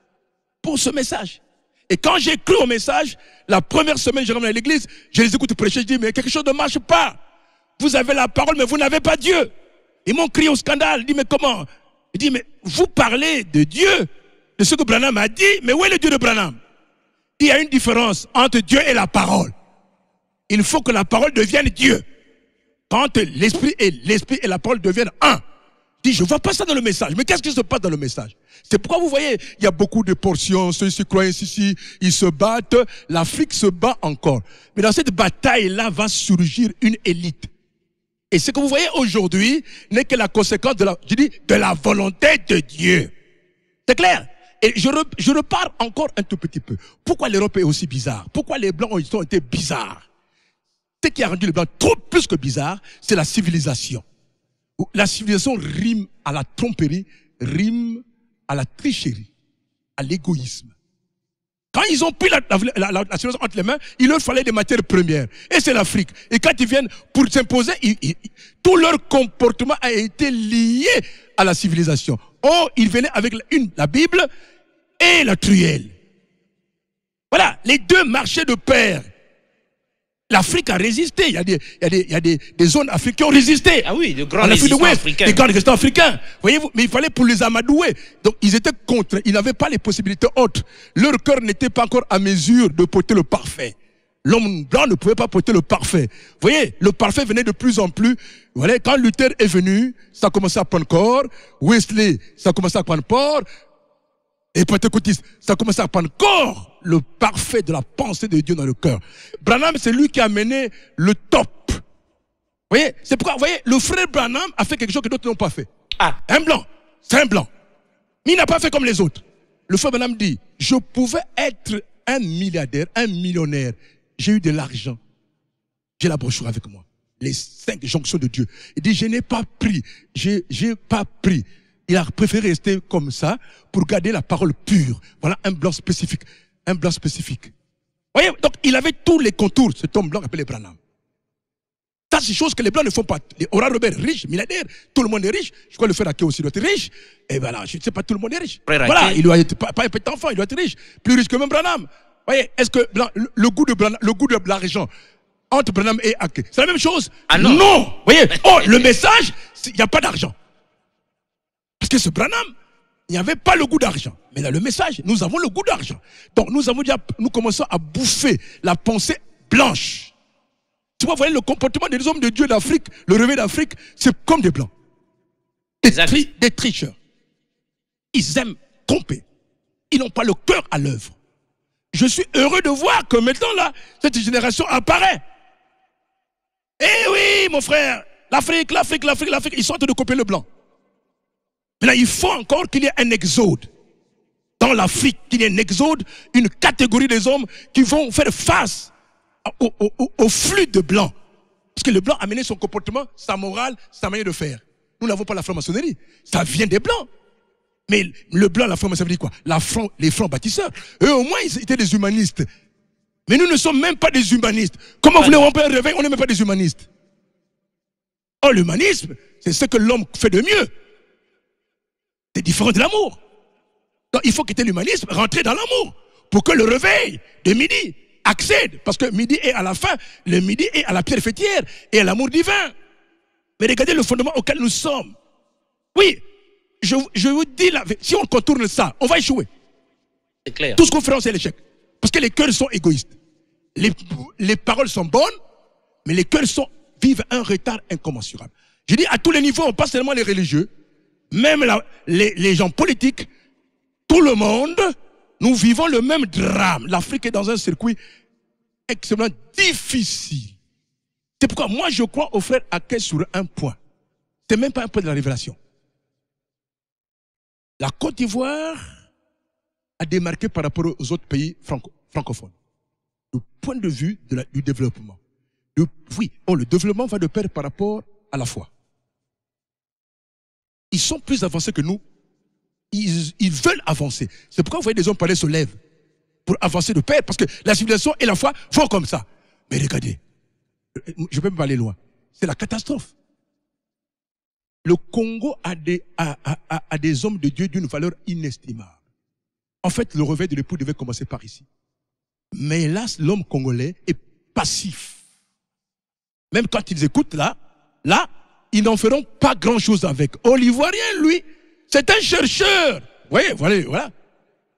pour ce message. Et quand j'ai cru au message, la première semaine, je rentre à l'église, je les écoute prêcher, je dis, mais quelque chose ne marche pas. Vous avez la parole, mais vous n'avez pas Dieu. Ils m'ont crié au scandale. Je dis, mais comment? Il dit, mais vous parlez de Dieu, de ce que Branham a dit, mais où est le Dieu de Branham? Il y a une différence entre Dieu et la parole. Il faut que la parole devienne Dieu. Quand l'esprit et la parole deviennent un. Je dis, je ne vois pas ça dans le message. Mais qu'est-ce qui se passe dans le message? C'est pourquoi vous voyez, il y a beaucoup de portions, ceux-ci croient ici, ils se battent, l'Afrique se bat encore. Mais dans cette bataille-là va surgir une élite. Et ce que vous voyez aujourd'hui n'est que la conséquence de la volonté de Dieu. C'est clair? Et je repars encore un tout petit peu. Pourquoi l'Europe est aussi bizarre? Pourquoi les Blancs ont été bizarres? Ce qui a rendu les Blancs trop plus que bizarres, c'est la civilisation. La civilisation rime à la tromperie, rime à la tricherie, à l'égoïsme. Quand ils ont pris la civilisation entre les mains, il leur fallait des matières premières. Et c'est l'Afrique. Et quand ils viennent pour s'imposer, tout leur comportement a été lié à la civilisation. Oh, ils venaient avec la Bible et la truelle. Voilà, les deux marchaient de pair. L'Afrique a résisté. Il y a des zones africaines qui ont résisté. Ah oui, de grands résistants africains. Des grands résistants africains. Voyez-vous, mais il fallait pour les amadouer. Donc ils étaient contre. Ils n'avaient pas les possibilités autres. Leur cœur n'était pas encore à mesure de porter le parfait. L'homme blanc ne pouvait pas porter le parfait. Vous voyez, le parfait venait de plus en plus. Voilà, quand Luther est venu, ça a commencé à prendre corps. Wesley, ça a commencé à prendre corps. Et Pentecôtiste, ça a commencé à prendre corps. Le parfait de la pensée de Dieu dans le cœur. Branham, c'est lui qui a mené le top. Vous voyez, c'est pourquoi, vous voyez, le frère Branham a fait quelque chose que d'autres n'ont pas fait. Ah. Un blanc, c'est un blanc. Mais il n'a pas fait comme les autres. Le frère Branham dit, je pouvais être un milliardaire, un millionnaire. J'ai eu de l'argent. J'ai la brochure avec moi. Les 5 jonctions de Dieu. Il dit, je n'ai pas pris. J'ai pas pris. Il a préféré rester comme ça pour garder la parole pure. Voilà un blanc spécifique. Un blanc spécifique. Vous voyez, donc il avait tous les contours, cet homme blanc appelé Branham. Ça, c'est des choses que les blancs ne font pas. Les Ora Robert, riche, milliardaire, tout le monde est riche. Je crois le frère Aké aussi doit être riche. Et voilà, je ne sais pas, tout le monde est riche. Voilà, il doit être pas un petit enfant, il doit être riche. Plus riche que même Branham. Vous voyez, est-ce que le goût de l'argent entre Branham et Aké, c'est la même chose? Ah non. Non. Vous voyez, oh, le message, il n'y a pas d'argent. Parce que ce Branham, il n'y avait pas le goût d'argent. Mais dans le message, nous avons le goût d'argent. Donc nous commençons à bouffer la pensée blanche. Tu vois, vous voyez le comportement des hommes de Dieu d'Afrique, le réveil d'Afrique, c'est comme des blancs. Des tricheurs. Ils aiment tromper. Ils n'ont pas le cœur à l'œuvre. Je suis heureux de voir que maintenant là, cette génération apparaît. Eh oui, mon frère, l'Afrique, ils sont en train de copier le blanc. Maintenant, il faut encore qu'il y ait un exode. dans l'Afrique qu'il y ait un exode, une catégorie des hommes qui vont faire face au flux de blancs. Parce que le blanc a mené son comportement, sa morale, sa manière de faire. Nous n'avons pas la franc-maçonnerie. Ça vient des blancs. Mais le blanc, la franc-maçonnerie, quoi? Les francs bâtisseurs. Eux, au moins, ils étaient des humanistes. Mais nous ne sommes même pas des humanistes. Comment voulez-vous faire un réveil? On n'est même pas des humanistes. Oh, l'humanisme, c'est ce que l'homme fait de mieux. C'est différent de l'amour. Donc, il faut quitter l'humanisme, rentrer dans l'amour. Pour que le réveil de midi accède. Parce que midi est à la fin, le midi est à la pierre fêtière et à l'amour divin. Mais regardez le fondement auquel nous sommes. Oui, je vous dis, si on contourne ça, on va échouer. C'est clair. Tout ce qu'on fera, c'est l'échec. Parce que les cœurs sont égoïstes. Les paroles sont bonnes, mais les cœurs vivent un retard incommensurable. Je dis à tous les niveaux, pas seulement les religieux, même les gens politiques, tout le monde, nous vivons le même drame. L'Afrique est dans un circuit extrêmement difficile. C'est pourquoi moi je crois aux frères Akay sur un point. C'est même pas un point de la révélation. La Côte d'Ivoire a démarqué par rapport aux autres pays francophones. Du point de vue du développement. Le développement va de pair par rapport à la foi. Ils sont plus avancés que nous. Ils veulent avancer. C'est pourquoi vous voyez des hommes parler se lèvent pour avancer de pair. Parce que la civilisation et la foi vont comme ça. Mais regardez, je peux me aller loin. C'est la catastrophe. Le Congo a des hommes de Dieu d'une valeur inestimable. En fait, le réveil de l'époux devait commencer par ici. Mais hélas, l'homme congolais est passif. Même quand ils écoutent là, ils n'en feront pas grand-chose avec. Oh, l'Ivoirien, lui, c'est un chercheur. Vous voyez, voilà.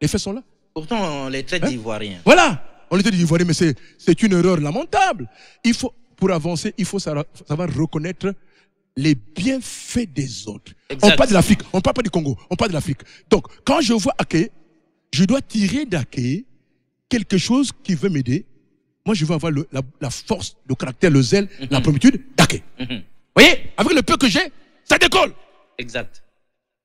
Les faits sont là. Pourtant, on les traite d'Ivoiriens. Voilà, on les traite d'Ivoiriens, mais c'est une erreur lamentable. Pour avancer, il faut savoir reconnaître les bienfaits des autres. Exact. On parle de l'Afrique, on ne parle pas du Congo, on parle de l'Afrique. Donc, quand je vois Akay, je dois tirer d'Akay quelque chose qui veut m'aider. Moi, je veux avoir la force, le caractère, le zèle, la promptitude d'Akay. Vous voyez, avec le peu que j'ai, ça décolle. Exact.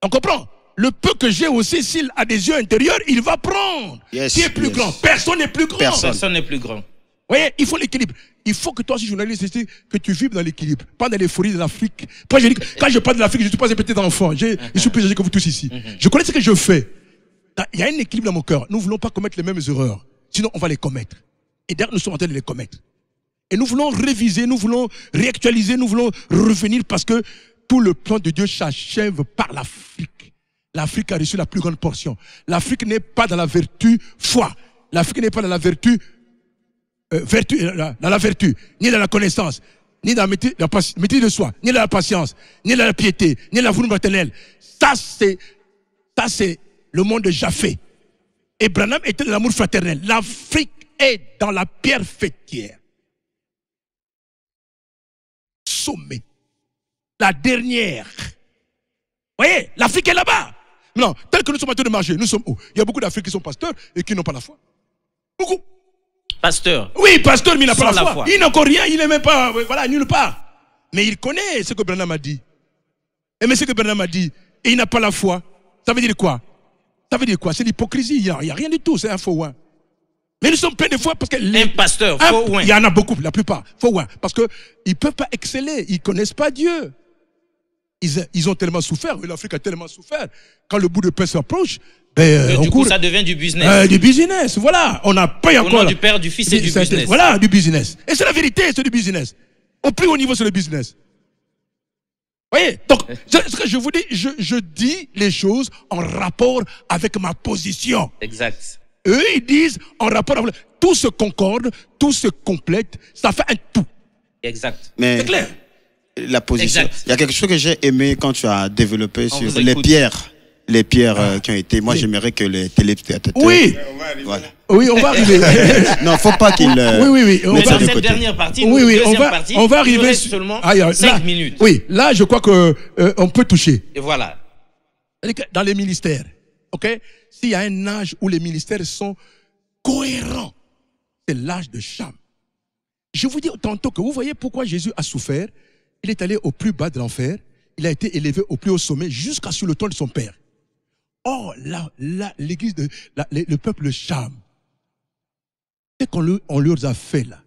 On comprend? Le peu que j'ai aussi, s'il a des yeux intérieurs, il va prendre. Qui est plus grand? Personne n'est plus grand. Personne n'est plus grand. Vous voyez, il faut l'équilibre. Il faut que toi, si journaliste, que tu vives dans l'équilibre, pas dans l'euphorie de l'Afrique. Quand je parle de l'Afrique, je ne suis pas un petit enfant. Je suis plus âgé que vous tous ici. Je connais ce que je fais. Il y a un équilibre dans mon cœur. Nous ne voulons pas commettre les mêmes erreurs. Sinon, on va les commettre. Et d'ailleurs, nous sommes en train de les commettre. Et nous voulons réviser, nous voulons réactualiser, nous voulons revenir parce que tout le plan de Dieu s'achève par l'Afrique. L'Afrique a reçu la plus grande portion. L'Afrique n'est pas dans la vertu foi. L'Afrique n'est pas dans la vertu, dans la vertu, ni dans la connaissance, ni dans la maîtrise de soi, ni dans la patience, ni dans la piété, ni dans la volonté maternelle. Ça, c'est le monde de Japhé. Et Branham était dans l'amour fraternel. L'Afrique est dans la pierre fêtière. Sommet. La dernière. Vous voyez, l'Afrique est là-bas. Non, tel que nous sommes en train de marcher, nous sommes où? Il y a beaucoup d'Africains qui sont pasteurs et qui n'ont pas la foi. Beaucoup. Pasteur. Oui, pasteur, mais il n'a pas la foi. Il n'a encore rien, il n'est même pas, voilà, nulle part. Mais il connaît ce que Branham a dit. Et mais ce que Branham a dit, et il n'a pas la foi. Ça veut dire quoi? Ça veut dire quoi? C'est l'hypocrisie, il n'y a rien du tout, c'est un faux ouin. Mais nous sommes pleins de foi parce que... Un pasteur, faux ouin. Il y en a beaucoup, la plupart, faux ouin. Parce qu'ils ne peuvent pas exceller, ils ne connaissent pas Dieu. Ils ont tellement souffert, l'Afrique a tellement souffert. Quand le bout de pain s'approche, du coup, ça devient du business. Du business, voilà. On n'a pas encore... Au nom du Père, du Fils et du business. Voilà, du business. Et c'est la vérité, c'est du business. Au plus haut niveau, c'est le business. Vous voyez? Donc, ce que je vous dis, je dis les choses en rapport avec ma position. Exact. Eux, ils disent en rapport avec... Tout se concorde, tout se complète, ça fait un tout. Exact. Mais c'est clair. La position. Exact. Il y a quelque chose que j'ai aimé quand tu as développé sur les pierres qui ont été. Moi, j'aimerais que les téléspectateurs. Oui. Voilà. Oui, on va arriver. Non, faut pas qu'il. Oui. Mais dans cette dernière partie, on va arriver. Il reste seulement 5 minutes. Oui, là, je crois que on peut toucher. Et voilà. Dans les ministères, ok. S'il y a un âge où les ministères sont cohérents, c'est l'âge de Cham. Je vous dis tantôt que vous voyez pourquoi Jésus a souffert. Il est allé au plus bas de l'enfer. Il a été élevé au plus haut sommet jusqu'à sur le trône de son Père. Or, l'église, le peuple Cham, c'est qu'on leur a fait là.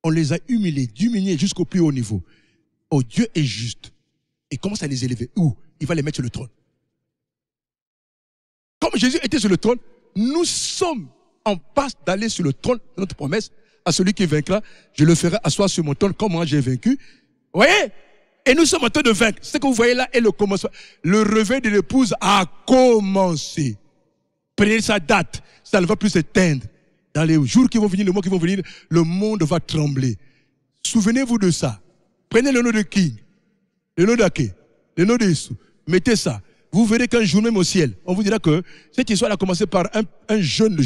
On les a humiliés jusqu'au plus haut niveau. Oh, Dieu est juste. Il commence à les élever. Où? Il va les mettre sur le trône. Comme Jésus était sur le trône, nous sommes en passe d'aller sur le trône, notre promesse, à celui qui vaincra, je le ferai asseoir sur mon trône comme moi j'ai vaincu. Vous voyez? Et nous sommes en train de vaincre. Ce que vous voyez là est le commencement. Le réveil de l'épouse a commencé. Prenez sa date. Ça ne va plus s'éteindre. Dans les jours qui vont venir, les mois qui vont venir, le monde va trembler. Souvenez-vous de ça. Prenez le nom de King, le nom d'Ake, le nom de Yesu. Mettez ça. Vous verrez qu'un jour même au ciel, on vous dira que cette histoire a commencé par un jeune,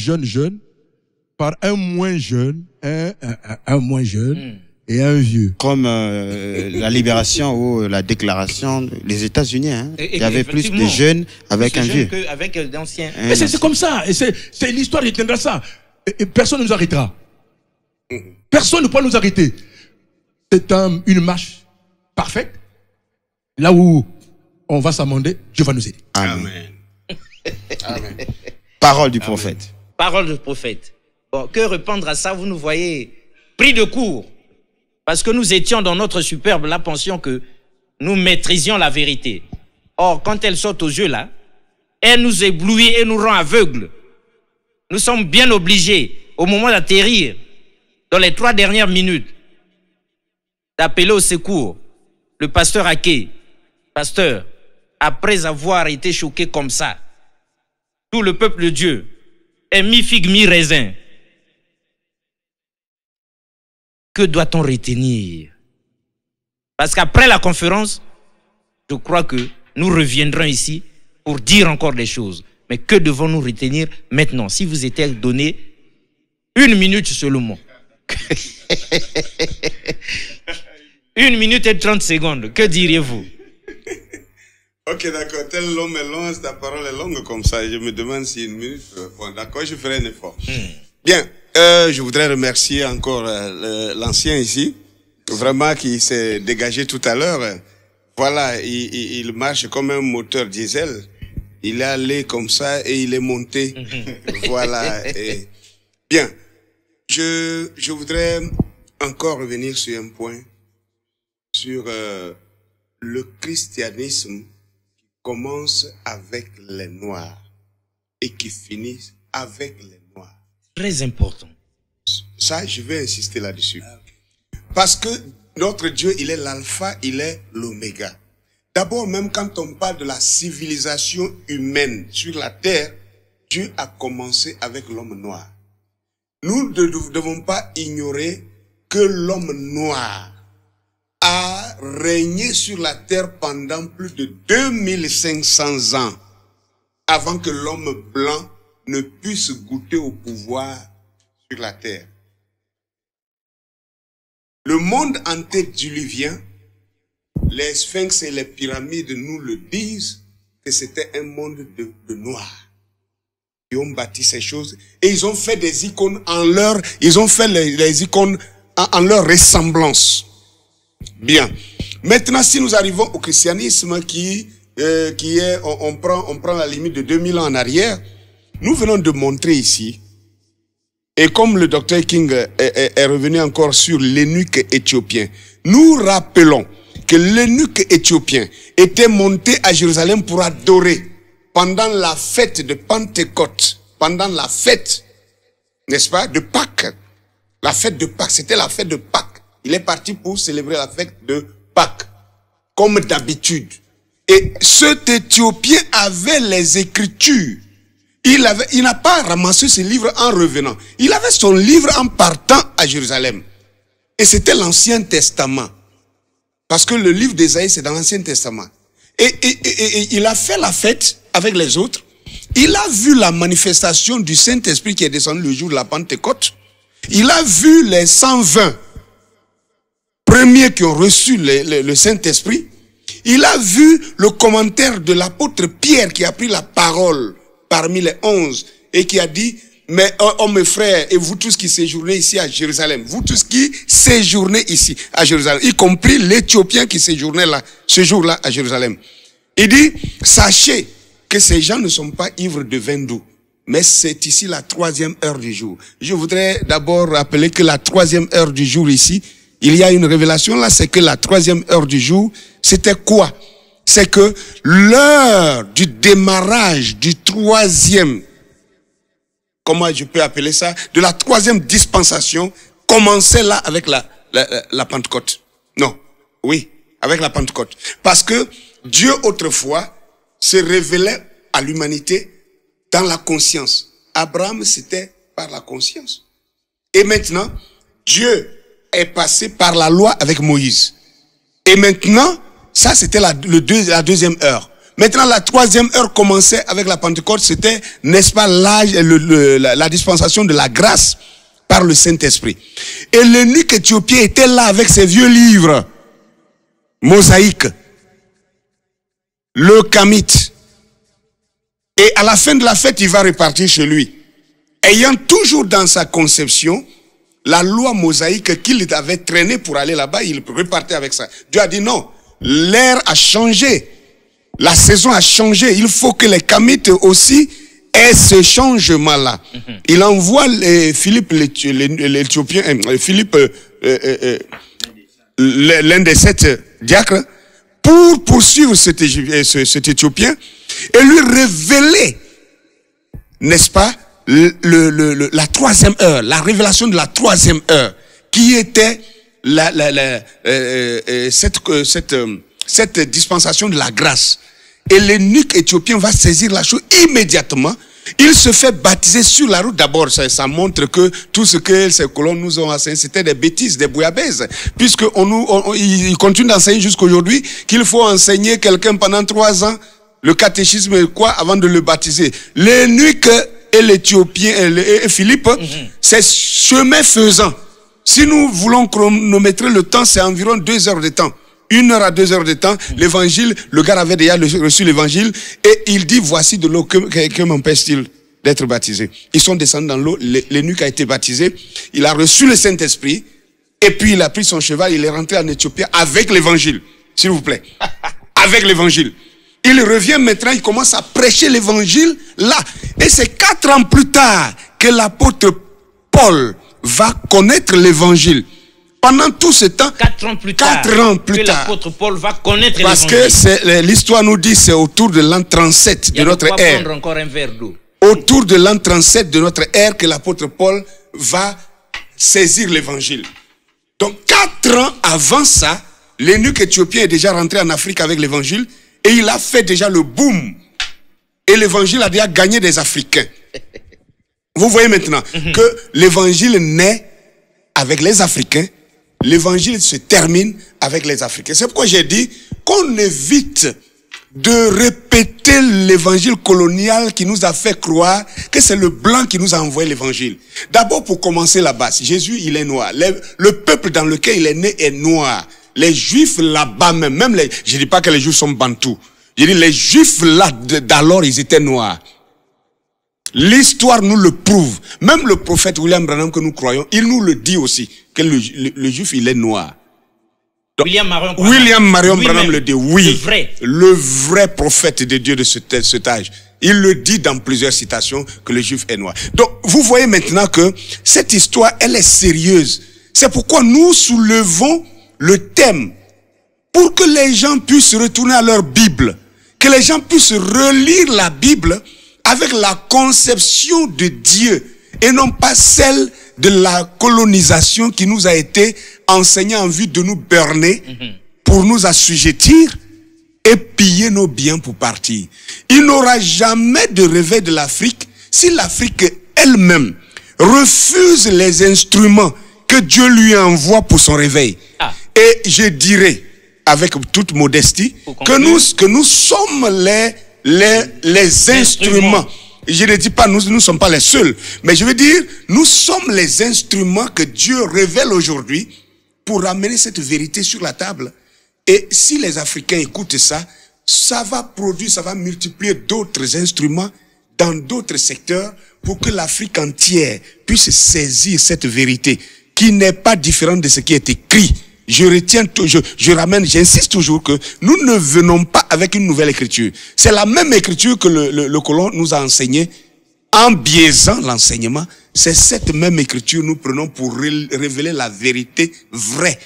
par un moins jeune, un moins jeune et un vieux. Comme la libération ou la déclaration des États-Unis, hein. Il y avait plus de jeunes avec un vieux. Avec d'anciens. Mais c'est comme ça. Et c'est l'histoire qui tiendra ça. Et personne ne nous arrêtera. Personne ne pourra nous arrêter. C'est une marche parfaite. Là où on va s'amender, Dieu va nous aider. Amen. Amen. Parole du prophète. Parole du prophète. Bon, que répondre à ça, vous nous voyez pris de court. Parce que nous étions dans notre superbe la pension que nous maîtrisions la vérité. Or, quand elle saute aux yeux là, elle nous éblouit et nous rend aveugles. Nous sommes bien obligés, au moment d'atterrir, dans les 3 dernières minutes, d'appeler au secours le pasteur Ake. Pasteur, après avoir été choqué comme ça, tout le peuple de Dieu est mi-figue, mi-raisin. Que doit-on retenir? Parce qu'après la conférence, je crois que nous reviendrons ici pour dire encore des choses. Mais que devons-nous retenir maintenant? Si vous étiez donné 1 minute seulement. 1 minute et 30 secondes. Que diriez-vous? Ok, d'accord. Tel l'homme est long, ta parole est longue comme ça. Je me demande si 1 minute... Bon, d'accord, je ferai un effort. Bien, je voudrais remercier encore l'ancien ici, vraiment qui s'est dégagé tout à l'heure. Voilà, il marche comme un moteur diesel. Il est allé comme ça et il est monté. Voilà. Et... Bien, je voudrais encore revenir sur un point, sur le christianisme qui commence avec les Noirs et qui finit avec les Noirs. Très important. Ça, je vais insister là-dessus. Parce que notre Dieu, il est l'alpha, il est l'oméga. D'abord, même quand on parle de la civilisation humaine sur la terre, Dieu a commencé avec l'homme noir. Nous ne devons pas ignorer que l'homme noir a régné sur la terre pendant plus de 2500 ans avant que l'homme blanc ne puisse goûter au pouvoir sur la terre. Le monde antédiluvien, les sphinx et les pyramides nous le disent que c'était un monde de noirs. Ils ont bâti ces choses et ils ont fait des icônes ils ont fait les icônes en leur ressemblance. Bien. Maintenant, si nous arrivons au christianisme qui est, on prend la limite de 2000 ans en arrière, nous venons de montrer ici, et comme le docteur King est revenu encore sur l'eunuque éthiopien, nous rappelons que l'eunuque éthiopien était monté à Jérusalem pour adorer pendant la fête de Pentecôte, pendant la fête, n'est-ce pas, de Pâques. La fête de Pâques, c'était la fête de Pâques. Il est parti pour célébrer la fête de Pâques, comme d'habitude. Et cet Éthiopien avait les Écritures. Il n'a pas ramassé ce livre en revenant. Il avait son livre en partant à Jérusalem. Et c'était l'Ancien Testament. Parce que le livre d'Ésaïe, c'est dans l'Ancien Testament. Et il a fait la fête avec les autres. Il a vu la manifestation du Saint-Esprit qui est descendu le jour de la Pentecôte. Il a vu les 120 premiers qui ont reçu le Saint-Esprit. Il a vu le commentaire de l'apôtre Pierre qui a pris la parole parmi les 11 et qui a dit: mais hommes et frères, et vous tous qui séjournez ici à Jérusalem, vous tous qui séjournez ici à Jérusalem, y compris l'Éthiopien qui séjournait là, ce jour-là à Jérusalem. Il dit: sachez que ces gens ne sont pas ivres de vin doux. Mais c'est ici la 3e heure du jour. Je voudrais d'abord rappeler que la 3e heure du jour ici, il y a une révélation là, c'est que la 3e heure du jour, c'était quoi? C'est que l'heure du démarrage du 3e, comment je peux appeler ça, de la 3e dispensation, commençait là avec la Pentecôte. Non, oui, avec la Pentecôte. Parce que Dieu autrefois se révélait à l'humanité dans la conscience. Abraham, c'était par la conscience. Et maintenant, Dieu est passé par la loi avec Moïse. Et maintenant, ça c'était la 2e heure. Maintenant, la 3e heure commençait avec la Pentecôte, c'était, n'est-ce pas, la dispensation de la grâce par le Saint-Esprit. Et l'eunuque éthiopien était là avec ses vieux livres, mosaïques, le Kamite. Et à la fin de la fête, il va repartir chez lui, ayant toujours dans sa conception la loi mosaïque qu'il avait traînée pour aller là-bas. Il repartait avec ça. Dieu a dit non, l'ère a changé, la saison a changé, il faut que les Kamites aussi aient ce changement-là. Il envoie Philippe l'Éthiopien, Philippe, l'un des 7 diacres, pour poursuivre cet Éthiopien et lui révéler, n'est-ce pas, la 3e heure, la révélation de la 3e heure, qui était cette dispensation de la grâce. Et l'eunuque éthiopien va saisir la chose immédiatement. Il se fait baptiser sur la route. D'abord, ça montre que tout ce que ces colons nous ont enseigné, c'était des bêtises, des bouillabaisse. Puisque ils continuent d'enseigner jusqu'aujourd'hui qu'il faut enseigner quelqu'un pendant 3 ans, le catéchisme quoi, avant de le baptiser. L'eunuque et l'Éthiopien et Philippe, c'est chemin faisant. Si nous voulons chronométrer le temps, c'est environ 2 heures de temps. 1 heure à 2 heures de temps, l'évangile, le gars avait déjà reçu l'évangile, et il dit, voici de l'eau, que m'empêche-t-il d'être baptisé? Ils sont descendus dans l'eau, l'eunuque a été baptisé, il a reçu le Saint-Esprit, et puis il a pris son cheval, il est rentré en Éthiopie avec l'évangile, s'il vous plaît. Avec l'évangile. Il revient maintenant, il commence à prêcher l'évangile là. Et c'est 4 ans plus tard que l'apôtre Paul va connaître l'évangile. Pendant tout ce temps, 4 ans plus tard, que l'apôtre Paul va connaître l'évangile. Parce que l'histoire nous dit c'est autour de l'an 37 de notre ère. Prendre encore un verre d'eau. Autour de l'an 37 de notre ère que l'apôtre Paul va saisir l'évangile. Donc 4 ans avant ça, l'eunuque éthiopien est déjà rentré en Afrique avec l'évangile et il a fait déjà le boom. Et l'évangile a déjà gagné des Africains. Vous voyez maintenant que l'évangile naît avec les Africains. L'évangile se termine avec les Africains. C'est pourquoi j'ai dit qu'on évite de répéter l'évangile colonial qui nous a fait croire que c'est le blanc qui nous a envoyé l'évangile. D'abord, pour commencer là-bas, Jésus, il est noir. Le peuple dans lequel il est né est noir. Les Juifs là-bas même je dis pas que les Juifs sont bantous. Je dis les Juifs là d'alors, ils étaient noirs. L'histoire nous le prouve. Même le prophète William Branham que nous croyons, il nous le dit aussi, que le juif, il est noir. Donc, William Marion Branham le dit, oui. Le vrai prophète de Dieu de cet âge. Il le dit dans plusieurs citations que le juif est noir. Donc, vous voyez maintenant que cette histoire, elle est sérieuse. C'est pourquoi nous soulevons le thème pour que les gens puissent retourner à leur Bible, que les gens puissent relire la Bible avec la conception de Dieu et non pas celle de la colonisation qui nous a été enseignée en vue de nous berner pour nous assujettir et piller nos biens pour partir. Il n'aura jamais de réveil de l'Afrique si l'Afrique elle-même refuse les instruments que Dieu lui envoie pour son réveil. Et je dirais, avec toute modestie, que nous sommes les instruments. Je ne dis pas nous ne sommes pas les seuls, mais je veux dire, nous sommes les instruments que Dieu révèle aujourd'hui pour ramener cette vérité sur la table. Et si les Africains écoutent ça, ça va produire, ça va multiplier d'autres instruments dans d'autres secteurs pour que l'Afrique entière puisse saisir cette vérité qui n'est pas différente de ce qui est écrit je retiens, je ramène, j'insiste toujours que nous ne venons pas avec une nouvelle écriture. C'est la même écriture que le colon nous a enseigné en biaisant l'enseignement. C'est cette même écriture nous prenons pour révéler la vérité vraie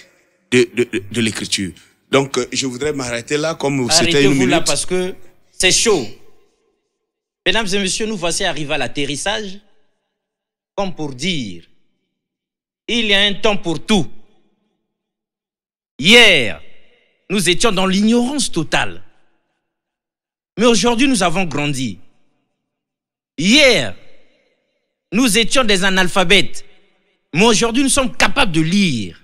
de l'écriture. Donc, je voudrais m'arrêter là, comme c'était une minute. Là parce que c'est chaud. Mesdames et messieurs, nous voici arrivés à l'atterrissage, comme pour dire, il y a un temps pour tout. Hier, nous étions dans l'ignorance totale. Mais aujourd'hui, nous avons grandi. Hier, nous étions des analphabètes. Mais aujourd'hui, nous sommes capables de lire.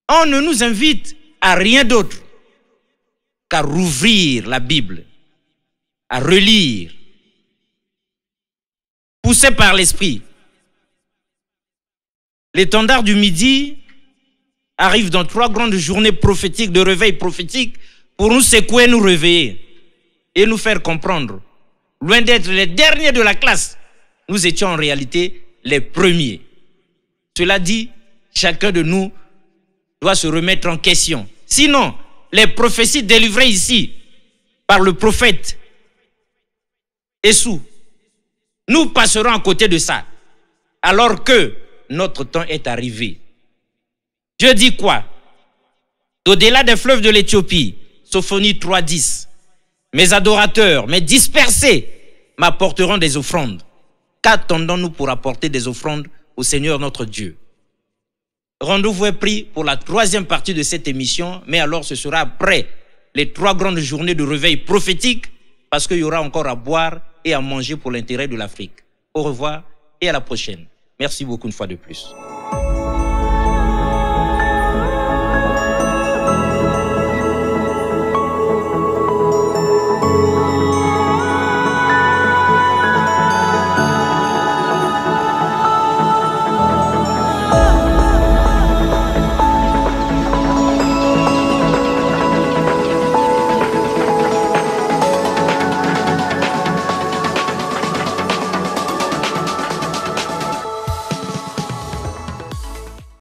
On ne nous invite à rien d'autre qu'à rouvrir la Bible, à relire, poussé par l'esprit. L'étendard du midi arrive dans 3 grandes journées prophétiques, de réveil prophétique, pour nous secouer, nous réveiller et nous faire comprendre. Loin d'être les derniers de la classe, nous étions en réalité les premiers. Cela dit, chacun de nous doit se remettre en question. Sinon, les prophéties délivrées ici par le prophète Essou, nous passerons à côté de ça, alors que notre temps est arrivé. Dieu dit quoi? Au-delà des fleuves de l'Éthiopie, Sophonie 3.10, mes adorateurs, mes dispersés m'apporteront des offrandes. Qu'attendons-nous pour apporter des offrandes au Seigneur notre Dieu? Rendez-vous est pris pour la 3e partie de cette émission, mais alors ce sera après les 3 grandes journées de réveil prophétique, parce qu'il y aura encore à boire et à manger pour l'intérêt de l'Afrique. Au revoir et à la prochaine. Merci beaucoup une fois de plus.